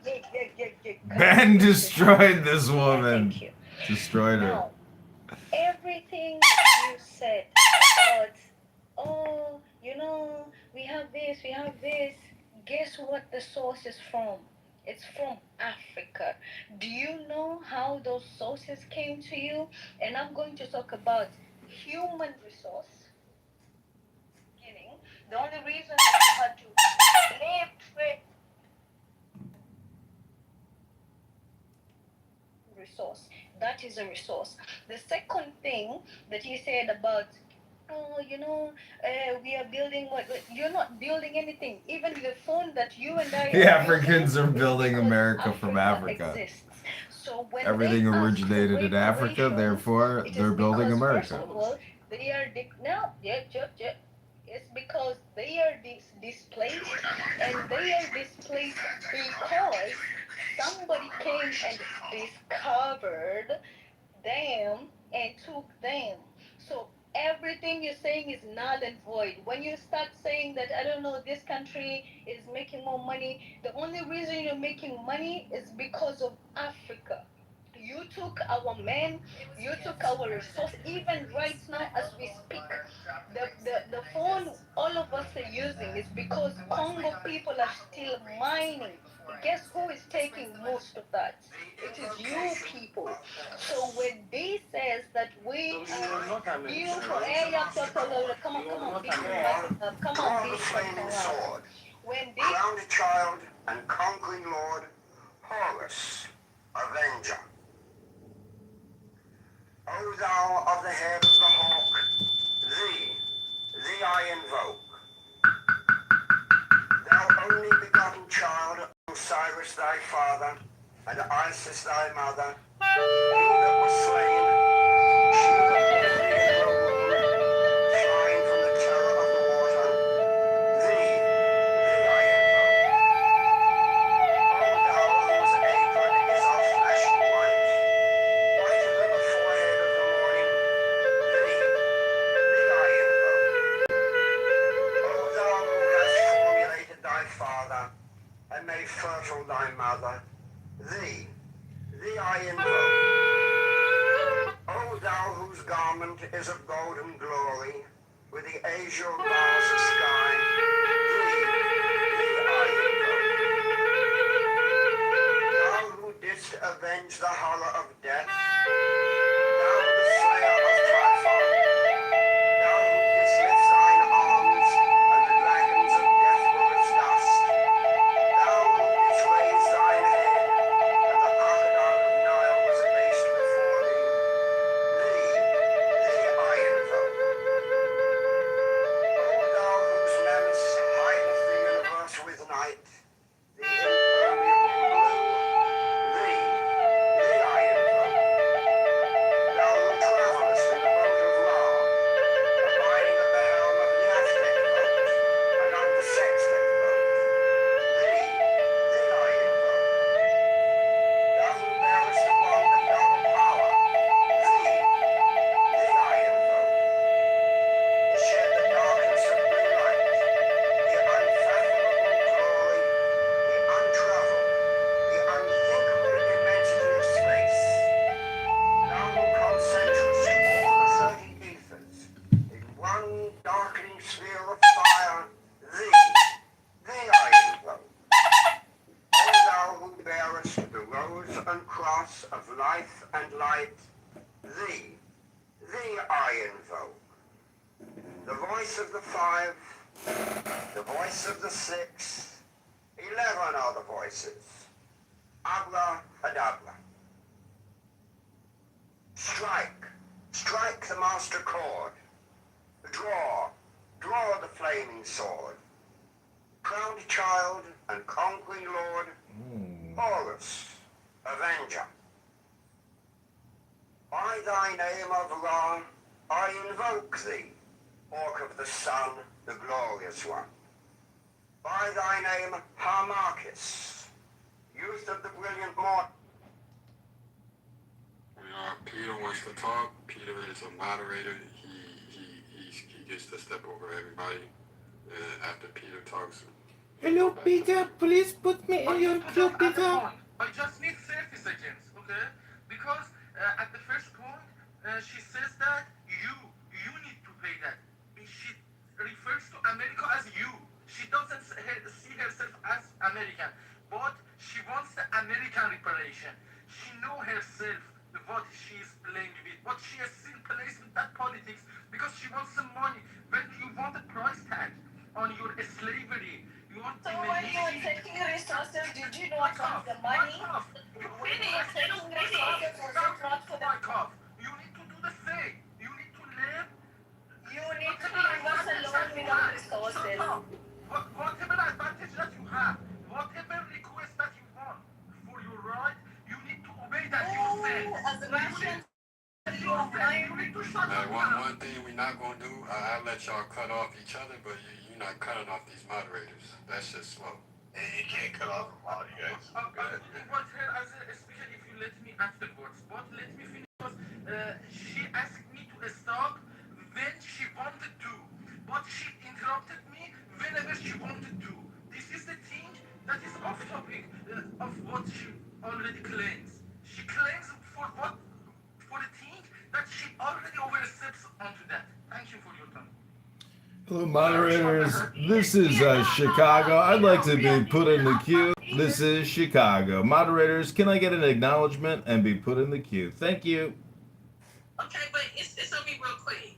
Speaker 1: Ben destroyed this woman.
Speaker 9: Thank you.
Speaker 1: Destroyed her.
Speaker 9: Now, everything that you said about, oh, you know, we have this, guess what the source is from? It's from Africa. Do you know how those sources came to you? And I'm going to talk about human resource. The only reason that you had to live resource. That is a resource. The second thing that you said about, oh, you know, we are building what? You're not building anything. Even the phone that you and I
Speaker 1: The Africans are building America from Africa.
Speaker 9: Exists. So when
Speaker 1: everything originated in Africa, therefore they're building America.
Speaker 9: First of all, they are it's because they are displaced, and they are displaced because somebody came and discovered them and took them. So everything you're saying is null and void. When you start saying that, I don't know, this country is making more money, the only reason you're making money is because of Africa. You took our men, you took our resource. Even right now, as we speak, the phone all of us are using is because Congo people are still mining. Guess who is taking most of that? It is you people. So when they says that we you for come on, big come on, big
Speaker 6: sword,
Speaker 9: when they
Speaker 6: crowned child and conquering lord, Horus, avenger. O thou of the head of the hawk, thee I invoke. Thou only begotten child, Osiris thy father, and Isis thy mother, you that was slain, she that bore thee in her womb, flying from the terror of the water, thee I invoke. O thou whose apron is of flashing white, whiter than the forehead of the morning, thee I invoke. O thou who hast formulated thy father, and made fertile thy mother, thee I invoke. O thou whose garment is of golden glory, with the azure bars of sky, thee I invoke. Thou who didst avenge the horror of death, thou the slayer of Typhon, thou who didst lift thine arms, and the dragons of death were as dust, thou who didst raise thine head, and the crocodile of Nile was abased before thee, thee I invoke. O thou whose menace hideth the universe with night, the impermeable blue, thee I invoke. Thou who travellest in the boat of Ra, abiding at the helm of the Aztec boat, and of the Sextec boat, thee I invoke. Thou who bearest along the double power, thee I invoke. Shed the darkness of blue light, the unfathomable glory, the untraveled, the unthinkable immensity of space. Thou who concentrest all the 30 ethers in one darkening sphere of fire, thee I invoke. O thou who bearest the rose and cross of life and light, thee I invoke. The voice of the 5, the voice of the 6, 11 are the voices. Abra adabra. Strike the master chord. Draw the flaming sword. Crowned child and conquering lord, Horus, avenger. By thy name of Ra, I invoke thee, Orc of the sun, the glorious one. By thy name, Harmachis, youth of the brilliant morn.
Speaker 12: Peter wants to talk. Peter is a moderator. He gets to step over everybody. After Peter talks.
Speaker 13: Hello, Peter. Please put me in your queue, Peter.
Speaker 5: I just need 30 seconds, okay? Because at the first point, she says that you need to pay that. She refers to America as you. She doesn't see herself as American, but she wants the American reparation. She know herself what she is playing with, what she has seen plays with that politics, because she wants some money. When you want a price tag on your slavery, you want
Speaker 9: so when you were taking resources, did you not want the money? When you were taking resources, was it not for the...
Speaker 5: You need to do the same. You need to live.
Speaker 9: You need to leave us alone without resources.
Speaker 5: Whatever advantage that you have, whatever request that you want for your right, you need to obey that yourself.
Speaker 9: As a Russian,
Speaker 12: One thing we're not going to do, I'll let y'all cut off each other, but you're not cutting off these moderators. That's just slow.
Speaker 8: And you can't cut off a lot of you guys.
Speaker 5: But her as a speaker, if you let me afterwards, but let me finish because she asked me to stop
Speaker 14: when she wanted to. But she interrupted me whenever she wanted to. This is the thing that is off topic of what she already claims. She claims for what? For the thing that she already oversteps onto that. Thank you for your time.
Speaker 1: Hello, moderators. This is Chicago. I'd like to be put in the queue. This is Chicago. Moderators, can I get an acknowledgement and be put in the queue? Thank you.
Speaker 7: Okay, but it's on me real quick.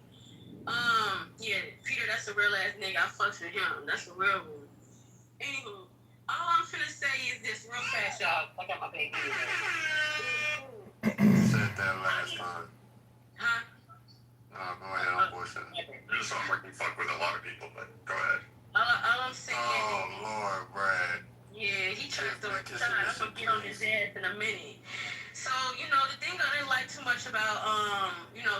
Speaker 7: Yeah, Peter, that's a real ass nigga. I fucks with him. That's a real one. Anywho, all I'm finna say is this real fast, y'all. I got my baby.
Speaker 8: Said that last time.
Speaker 7: Huh?
Speaker 8: Go ahead, I'm bullshitting. You just sound like you fuck with a lot of people, but go ahead.
Speaker 7: All I'm saying
Speaker 8: Oh,
Speaker 7: is,
Speaker 8: Lord, Brad.
Speaker 7: yeah, he tried to throw a shot. I'm gonna get on his ass in a minute. So, the thing I didn't like too much about,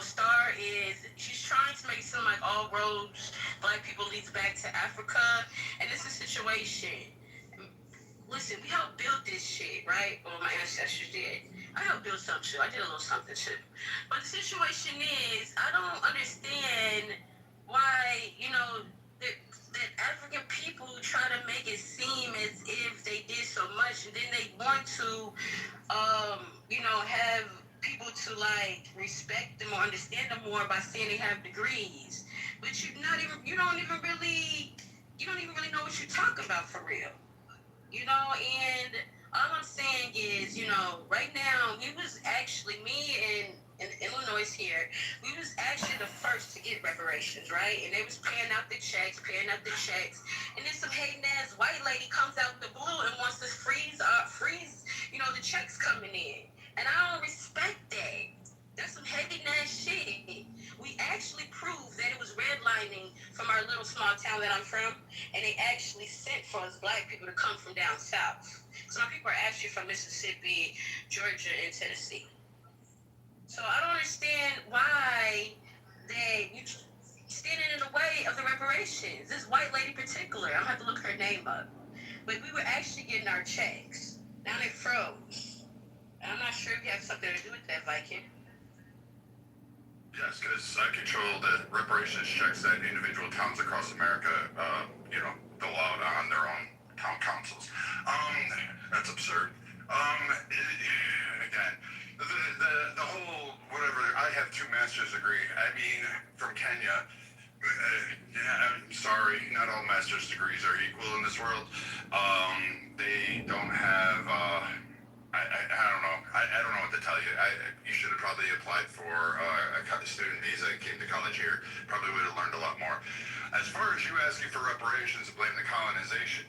Speaker 7: Star is she's trying to make it seem like all roads black people leads back to Africa. And it's a situation. Listen, we helped build this shit, right? Well, my ancestors did. I helped build some shit. I did a little something too. But the situation is, I don't understand why, that African people try to make it seem as if they did so much, and then they want to, have people to respect them or understand them more by saying they have degrees, but you don't even really know what you're talking about for real. And all I'm saying is, right now, we was actually, me and Illinois here, we was actually the first to get reparations, right? And they was paying out the checks, and then some hating ass white lady comes out the blue and wants to freeze, the checks coming in. And I don't respect that. That's some hating ass shit. We actually proved that it was redlining from our little small town that I'm from, and they actually sent for us black people to come from down south. So my people are actually from Mississippi, Georgia, and Tennessee. So I don't understand why you standing in the way of the reparations. This white lady in particular, I'm gonna have to look her name up. But we were actually getting our checks. Now they froze. And I'm not sure if you have something to do with that, Viking.
Speaker 8: Yes, because I control the reparations checks that individual towns across America, dole out on their own town councils. That's absurd. Again, the whole whatever. I have 2 master's degree. I mean, from Kenya. I'm sorry, not all master's degrees are equal in this world. They don't have. I don't know. I don't know what to tell you. You should have probably applied for a student visa and came to college here. Probably would have learned a lot more. As far as you asking for reparations and blame the colonization,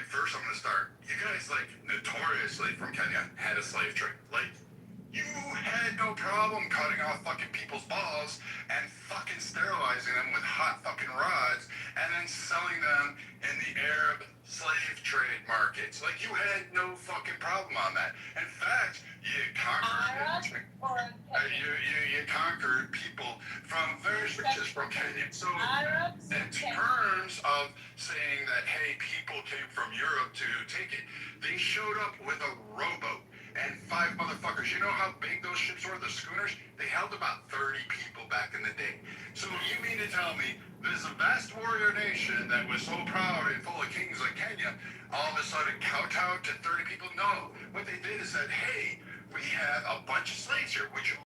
Speaker 8: first I'm going to start. You guys, notoriously from Kenya had a slave trade. You had no problem cutting off fucking people's balls and fucking sterilizing them with hot fucking rods and then selling them in the Arab slave trade markets. You had no fucking problem on that. In fact, you conquered you conquered people from various regions from Kenya. So in terms of saying that, hey, people came from Europe to take it, they showed up with a rowboat and 5 motherfuckers. You know how big those ships were, the schooners? They held about 30 people back in the day. So you mean to tell me there's a vast warrior nation that was so proud and full of kings like Kenya, all of a sudden kowtowed to 30 people? No. What they did is said, hey, we have a bunch of slaves here. Would you?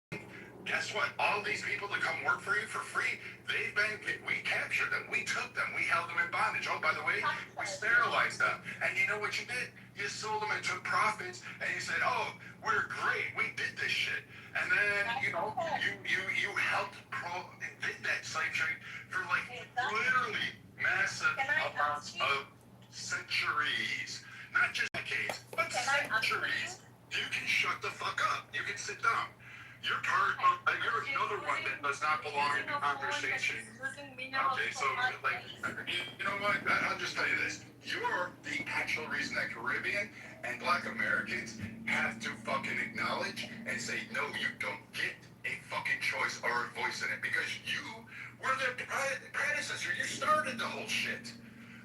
Speaker 8: Guess what? All these people that come work for you for free, we captured them. We took them. We held them in bondage. Oh, by the way, we sterilized them. And you know what you did? You sold them and took profits, and you said, oh, we're great. We did this shit. And then, you helped did that slave trade for literally massive amounts of centuries. Not just decades, but centuries. You can shut the fuck up. You can sit down. You're you're another one that does not belong in the conversation. Okay, so, you know what? I'll just tell you this. You're the actual reason that Caribbean and Black Americans have to fucking acknowledge and say, no, you don't get a fucking choice or a voice in it because you were the predecessor. You started the whole shit.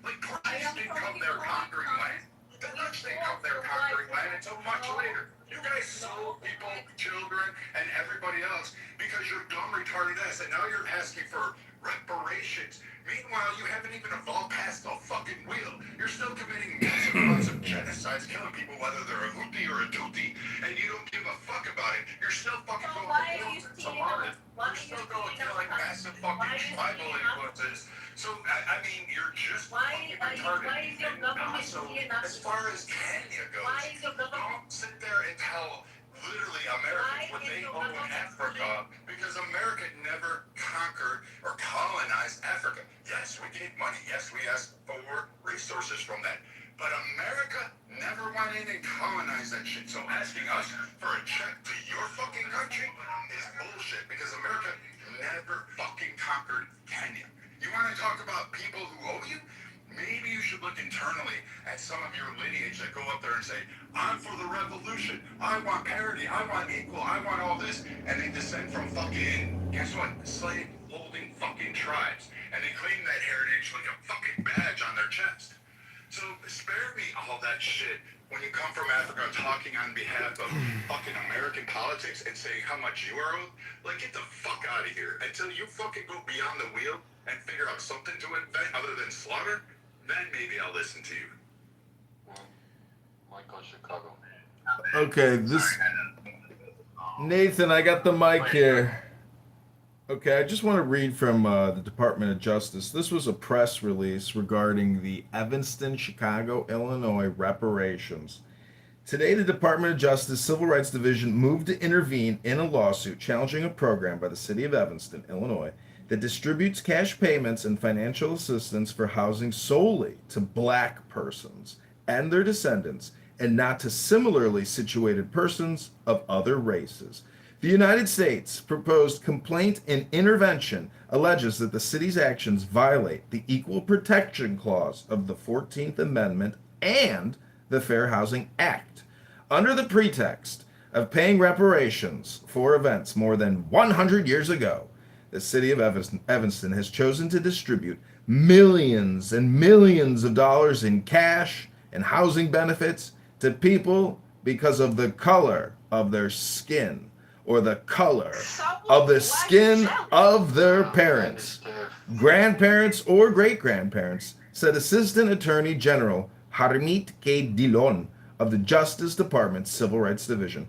Speaker 8: Portuguese didn't come there conquering land. The Dutch didn't come there conquering land until much later. You guys sold people, children, and everybody else because you're dumb, retarded ass, and now you're asking for reparations. Meanwhile, you haven't even evolved past the fucking wheel. You're still committing massive amounts of genocides, killing people, whether they're a Houthi or a Tutsi, and you don't give a fuck about it. You're still fucking going for wars in Somalia. You're still going killing massive fucking tribal influences. So, I mean, you're just fucking retarded. And also, as far as Kenya goes, don't sit there and tell literally Americans what they owe in Africa, because America never conquered or colonized Africa. Yes, we gave money. Yes, we asked for resources from that. But America never went in and colonized that shit. So asking us for a check to your fucking country is bullshit, because America never fucking conquered Kenya. You want to talk about people who owe you? Maybe you should look internally at some of your lineage that go up there and say, I'm for the revolution, I want parity, I want equal, I want all this, and they descend from fucking, guess what, slave-holding fucking tribes, and they claim that heritage like a fucking badge on their chest. So spare me all that shit when you come from Africa talking on behalf of fucking American politics and saying how much you are owed. Like, get the fuck out of here. Until you fucking go beyond the wheel and figure out something to invent other than slaughter, then maybe I'll listen to you.
Speaker 12: Michael Chicago.
Speaker 1: Okay, this Nathan, I got the mic here. Okay, I just want to read from the Department of Justice. This was a press release regarding the Evanston, Chicago, Illinois reparations. Today, the Department of Justice Civil Rights Division moved to intervene in a lawsuit challenging a program by the city of Evanston, Illinois, that distributes cash payments and financial assistance for housing solely to black persons and their descendants, and not to similarly situated persons of other races. The United States proposed complaint and intervention alleges that the city's actions violate the Equal Protection Clause of the 14th Amendment and the Fair Housing Act, under the pretext of paying reparations for events more than 100 years ago. The city of Evanston has chosen to distribute millions and millions of dollars in cash and housing benefits to people because of the color of their skin, or the color of the skin of their parents, grandparents, or great-grandparents, said Assistant Attorney General Harmeet K. Dillon of the Justice Department's Civil Rights Division.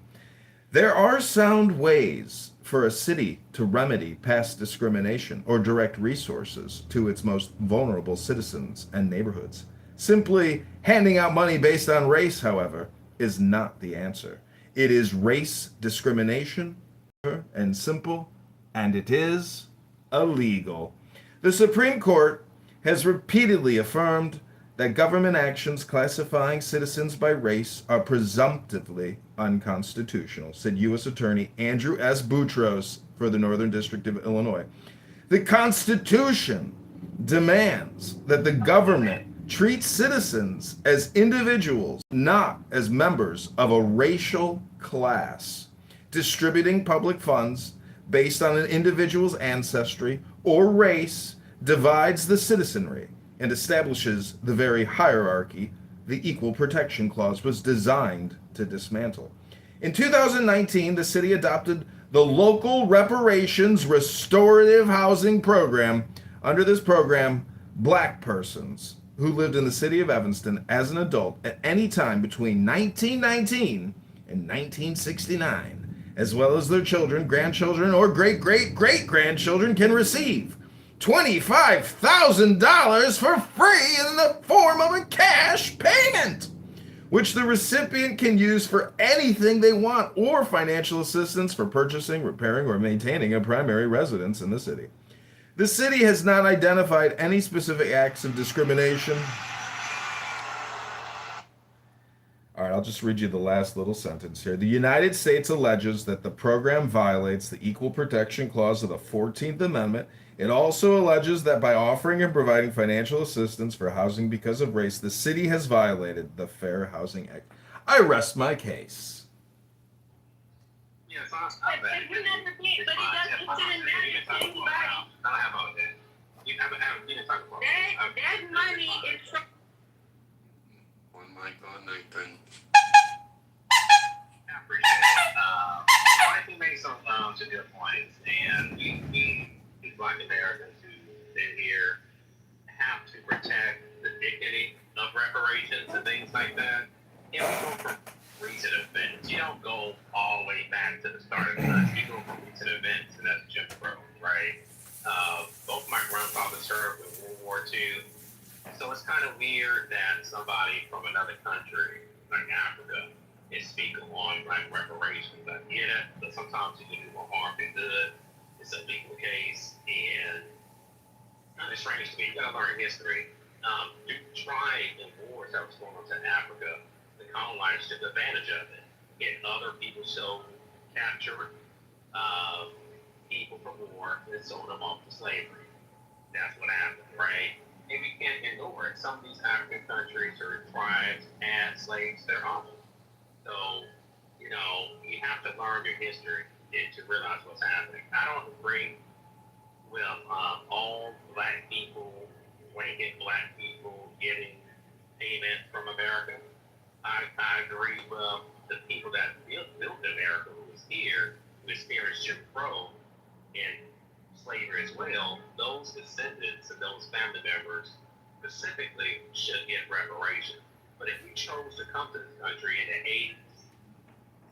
Speaker 1: There are sound ways for a city to remedy past discrimination or direct resources to its most vulnerable citizens and neighborhoods. Simply handing out money based on race, however, is not the answer. It is race discrimination, and simple, and it is illegal. The Supreme Court has repeatedly affirmed that government actions classifying citizens by race are presumptively unconstitutional, said U.S. Attorney Andrew S. Boutros for the Northern District of Illinois. The Constitution demands that the government treat citizens as individuals, not as members of a racial class. Distributing public funds based on an individual's ancestry or race divides the citizenry and establishes the very hierarchy the Equal Protection Clause was designed to dismantle. In 2019, the city adopted the Local Reparations Restorative Housing Program. Under this program, black persons who lived in the city of Evanston as an adult at any time between 1919 and 1969, as well as their children, grandchildren, or great-great-great-grandchildren, can receive $25,000 for free in the form of a cash payment, which the recipient can use for anything they want, or financial assistance for purchasing, repairing, or maintaining a primary residence in the city. The city has not identified any specific acts of discrimination. All right, I'll just read you the last little sentence here. The United States alleges that the program violates the Equal Protection Clause of the 14th Amendment. It also alleges that by offering and providing financial assistance for housing because of race, the city has violated the Fair Housing Act. I rest my case.
Speaker 7: But we're not the big, but it doesn't matter to anybody. That money is from
Speaker 12: One mic on
Speaker 2: in World War II. So it's kind of weird that somebody from another country, like Africa, is speaking on like reparations. I get it, but sometimes you can do more harm than good. It's a legal case, and kind of strange to me. You gotta learn history. You tried in wars that was going on in Africa, the colonizers took advantage of it. Get other people so captured people from war and sold them off to slavery. That's what happened, right? And we can't ignore it. Some of these African countries or tribes had slaves of their own. So, you know, you have to learn your history to realize what's happening. I don't agree with all black people, blanket black people getting payment from America. I agree with the people that built America, who was here, who experienced Jim Crow and slavery as well. Those descendants and those family members specifically should get reparations. But if you chose to come to this country in the 80s,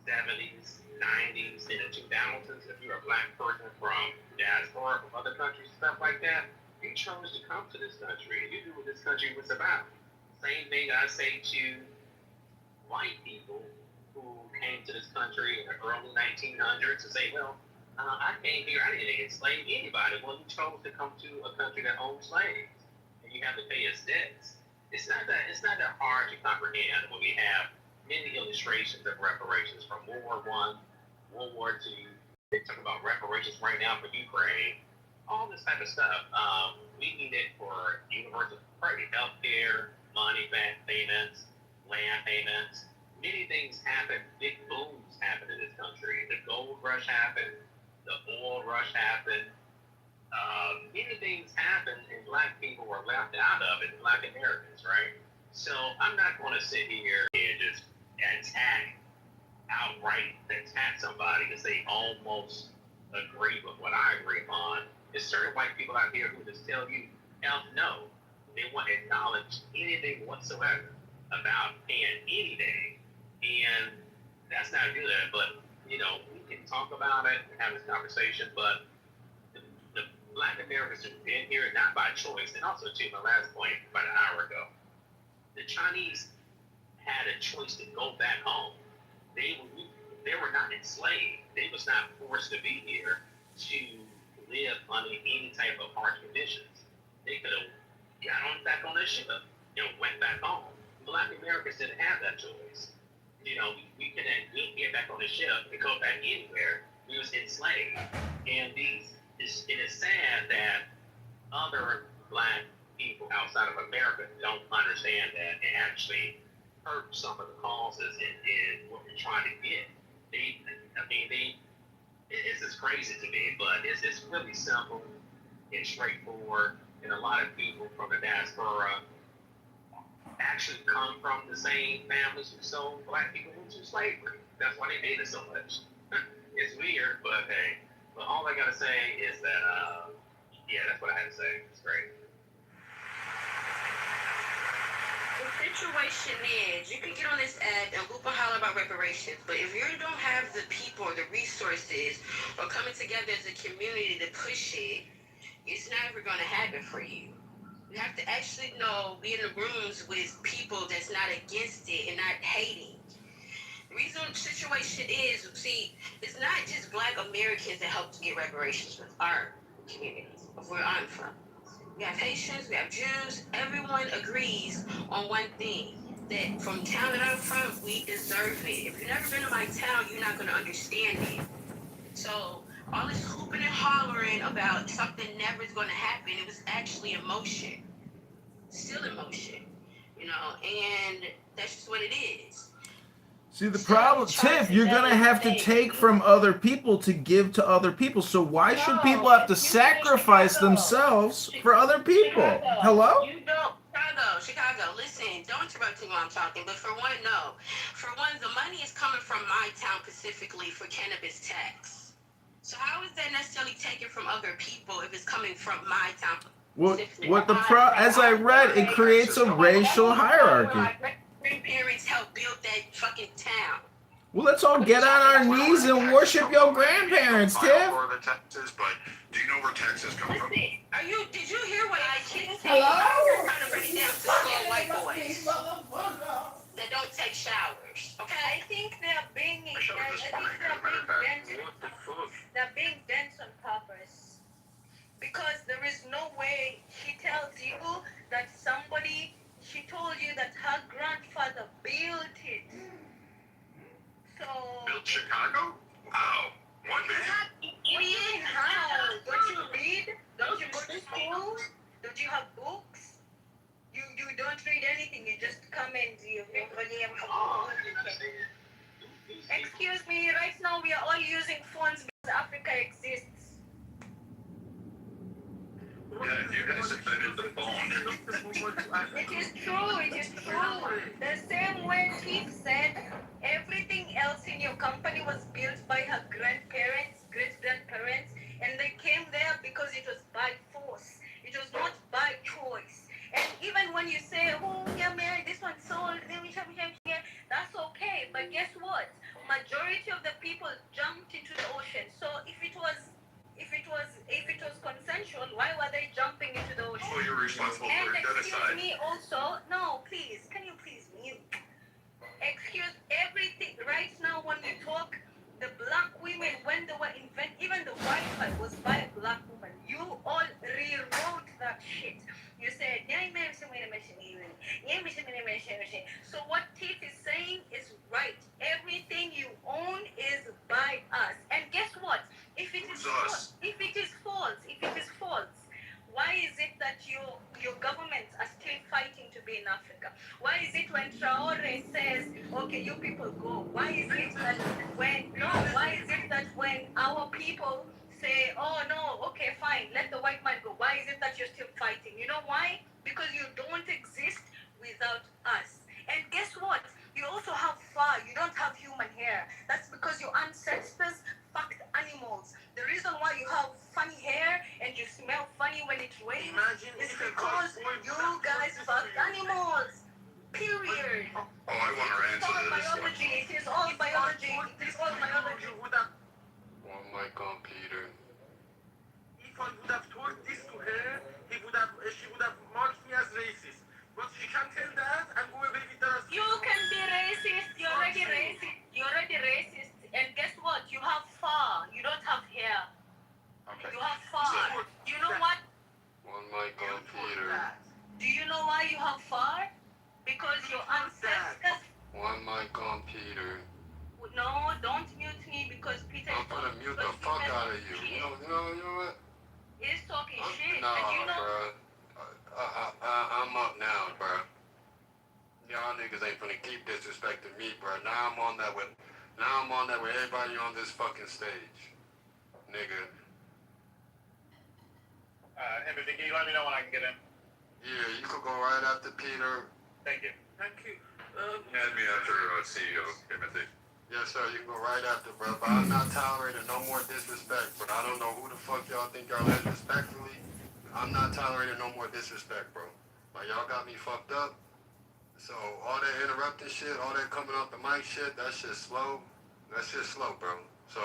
Speaker 2: 70s, 90s, and the 2000s, if you're a black person from diaspora, from other countries, stuff like that, you chose to come to this country. You knew what this country was about. Same thing I say to white people who came to this country in the early 1900s and say, well, I came here, I didn't enslave anybody. Well, you chose to come to a country that owns slaves, and you have to pay us debts. It's not that hard to comprehend when we have many illustrations of reparations from World War I, World War II. They talk about reparations right now for Ukraine, all this type of stuff. We need it for universal health care, money back payments, land payments. Many things happen, big booms happen in this country. The gold rush happened, the oil rush happened. Many things happened, and black people were left out of it, black Americans, right? So I'm not going to sit here and just outright attack somebody because they almost agree with what I agree upon. There's certain white people out here who just tell you, hell no. They want to acknowledge anything whatsoever about paying anything. And that's not good, but, you know, we can talk about it and have this conversation, but the black Americans who've been here, not by choice, and also, to my last point, about an hour ago, the Chinese had a choice to go back home. They were not enslaved. They was not forced to be here to live under any type of harsh conditions. They could have got back on their ship and went back home. Black Americans didn't have that choice. You know, we couldn't get back on the ship and go back anywhere. We was enslaved. And it is sad that other black people outside of America don't understand that and actually hurt some of the causes and what we're trying to get. It's just crazy to me, but it's really simple and straightforward, and a lot of people from the diaspora actually come from the same families who sold black people into slavery. That's why they hate us so much. It's weird, but hey. But all I gotta say is that, yeah, that's what I had to say. It's great.
Speaker 7: The situation is, you can get on this ad and whoop and holler about reparations, but if you don't have the people or the resources or coming together as a community to push it, it's never going to happen for you. You have to actually be in the rooms with people that's not against it and not hating. The reason the situation is, see, it's not just black Americans that help to get reparations with our communities, of where I'm from. We have Haitians, we have Jews, everyone agrees on one thing, that from the town that I'm from, we deserve it. If you've never been to my town, you're not going to understand it. So all this hooping and hollering about something never is going to happen, it was actually emotion. Still emotion, and that's just what it is.
Speaker 1: See, the problem, Tiff, you're going to have to take from other people to give to other people. So why should people have to sacrifice themselves for other people? Hello?
Speaker 7: Chicago, listen, don't interrupt me while I'm talking, but for one, no. For one, the money is coming from my town specifically for cannabis tax. So how is that necessarily taken from other people if it's coming from my town?
Speaker 1: As I read, it creates a racial hierarchy.
Speaker 7: Grandparents helped build that fucking town.
Speaker 1: Well, let's all get on our knees and worship your grandparents, Tiff.
Speaker 8: But do you know where taxes come from?
Speaker 7: Did you hear what I said?
Speaker 13: Hello?
Speaker 7: You're trying to bring it down to small white boys that don't take showers, okay?
Speaker 9: I think they're being dense on purpose. Because there is no way she tells you that she told you that her grandfather built it. So.
Speaker 8: Built Chicago? Wow. One man.
Speaker 9: Idiot, how? Don't you read? Don't you go to school? Don't you have books? You don't read anything. You just come and excuse me. Right now we are all using phones because Africa exists.
Speaker 8: Yeah, you guys invented the phone.
Speaker 9: It is true. It is true. The same way Tiff said, everything else in your company was built by her grandparents, great-grandparents, and they came there because it was by force. It was not by choice. And even when you say, oh, yeah, man, this one sold, that's okay. But guess what? Majority of the people jumped into the ocean. So if it was consensual, why were they jumping into the ocean?
Speaker 8: Oh, you're responsible
Speaker 9: And
Speaker 8: for
Speaker 9: excuse
Speaker 8: genocide.
Speaker 9: me also, no, please, can you please mute? Excuse everything. Right now when we talk, the black women, when they were even the Wi-Fi was by a black woman. You all rewrote that shit. You said, so what Tiff is saying is right. Everything you own is by us. And guess what? If it is false, why is it that your governments are still fighting to be in Africa? Why is it when Traore says, okay, you people go? Why is it that when our people say, oh no, okay, fine, let the white man go? Why is it that you're still fighting? You know why? Because you don't exist without us. And guess what? You also have fur. You don't have human hair. That's because your ancestors fucked animals. The reason why you have funny hair and you smell funny when it rains is because you guys fucked animals. Period.
Speaker 8: Oh, I want to
Speaker 9: It's all
Speaker 8: answer this one.
Speaker 9: biology. It is all biology. It is all biology.
Speaker 12: One mic on Peter.
Speaker 14: If I would have told this to her, she would have marked me as racist. But she can't tell that and go away with that.
Speaker 9: You can be racist. You're already racist. You're already racist. And guess what? You have fur. You don't have hair.
Speaker 8: Okay.
Speaker 9: You have fur. You know what?
Speaker 12: One mic on Peter.
Speaker 9: Do you know why you have fur? Because your ancestors.
Speaker 12: One mic on Peter.
Speaker 9: No, don't mute me because Peter.
Speaker 12: I'm gonna mute the fuck out of you. You know what?
Speaker 9: He's talking shit.
Speaker 12: Nah,
Speaker 9: and you know.
Speaker 12: bro. I'm up now, bro. Y'all niggas ain't finna keep disrespecting me, bro. Now I'm on that with everybody on this fucking stage, nigga.
Speaker 5: Timothy, can you let me know when I can get in?
Speaker 12: Yeah, you could go right after Peter.
Speaker 5: Thank you.
Speaker 14: Thank you.
Speaker 8: Add me after CEO, Timothy.
Speaker 12: Yes, sir. You can go right after, bro. But I'm not tolerating no more disrespect. But I don't know who the fuck y'all think y'all is respectfully. I'm not tolerating no more disrespect, bro. Like, y'all got me fucked up. So all that interrupting shit, all that coming off the mic shit, that shit's slow. That shit's slow, bro. So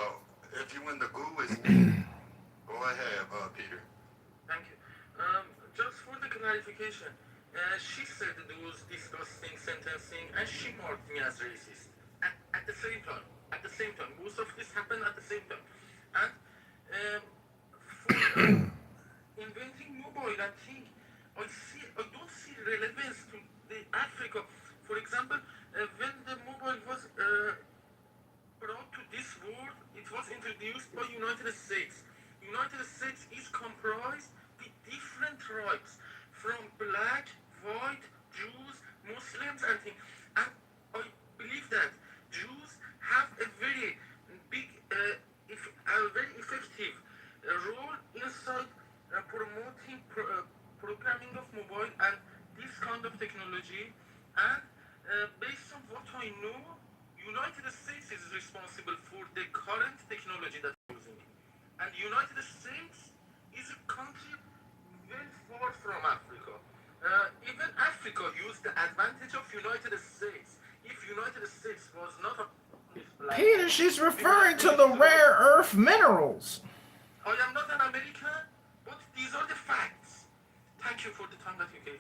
Speaker 12: if you in the goo, it's me. Go ahead, Peter.
Speaker 14: Thank you. Just for the clarification, she said those disgusting sentencing and she marked me as racist. At the same time. Most of this happened at the same time. And for inventing mobile, I think I don't see relevance to the Africa. For example, when the mobile was brought to this world, it was introduced by United States. United States is comprised with different tribes, from black, white, Jews, Muslims, and things. And I believe that Jews have a very big, very effective role inside promoting programming of mobile and this kind of technology. And based on what I know, United States is responsible for the current technology that we're using. And United States is a country very far from Africa. Even Africa used the advantage of United States. If United States was not a
Speaker 13: Peter, she's referring to the rare earth minerals.
Speaker 14: I am not an American, but these are the facts. thank you for the time that you gave me.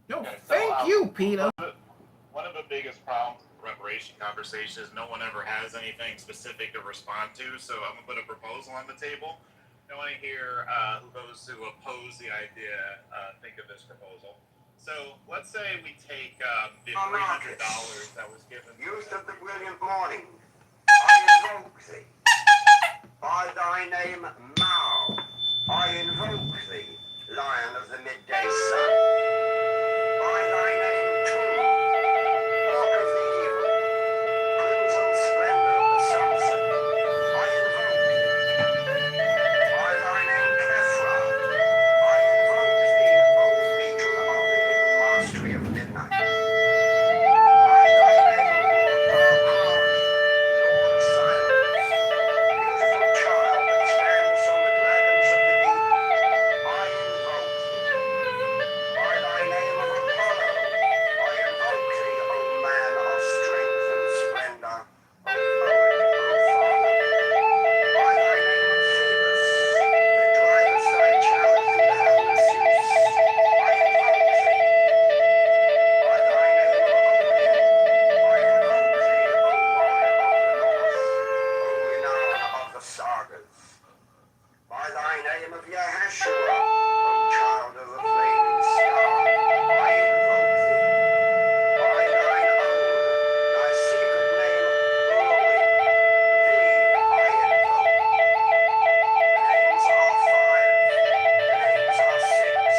Speaker 13: No,
Speaker 15: Okay, so,
Speaker 13: thank you, Peter.
Speaker 15: One of the biggest problems with reparation conversation is no one ever has anything specific to respond to. So I'm gonna put a proposal on the table. I want to hear those who oppose the idea think of this proposal. So let's say we take the $300 that was given.
Speaker 12: Youth of the brilliant morning, I invoke thee. By thy name, Mao, I invoke thee, lion of the midday sun. By thy name, Tum, hawk of the evil, crimson splendor of the sunset, I invoke thee. By thy name, Kefra, I invoke thee, O beetle of the hidden mastery of midnight. By thy name, Ur-Par-Kar, Lord of silence, beautiful child that stands on the dragons of the deep, I invoke thee. By thy name of Apollo, I invoke thee, O man of strength and splendor, O poet, O father. By thy name of Phoebus, that drivest thy chariot through the heaven of Zeus, I invoke thee. By thy name of Odin, I invoke thee, O warrior of the north, O renown of the sagas. By thy name of Yahashua, O child of the flaming star, I invoke thee. By thine own, thy secret name, Uri, thee I invoke. The names are 5, the names are 6,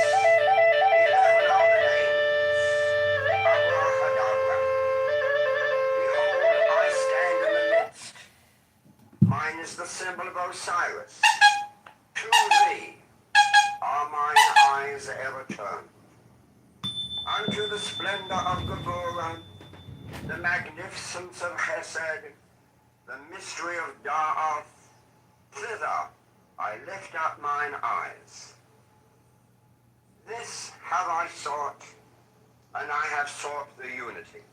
Speaker 12: 11 are the names. Abracadabra. Behold, I stand in the midst. Mine is the symbol of Osiris. To thee are mine eyes ever turned. Unto the splendor of Gevurah, the magnificence of Chesed, the mystery of Da'ath, thither I lift up mine eyes. This have I sought, and I have sought the unity.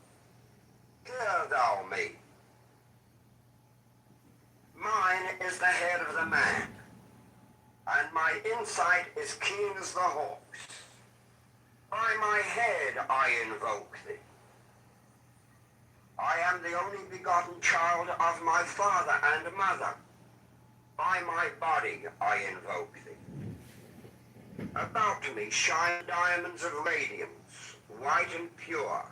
Speaker 12: Hear thou me. Mine is the head of the man, and my insight is keen as the hawk's. By my head I invoke thee. I am the only begotten child of my father and mother. By my body I invoke thee. About me shine diamonds of radiance, white and pure.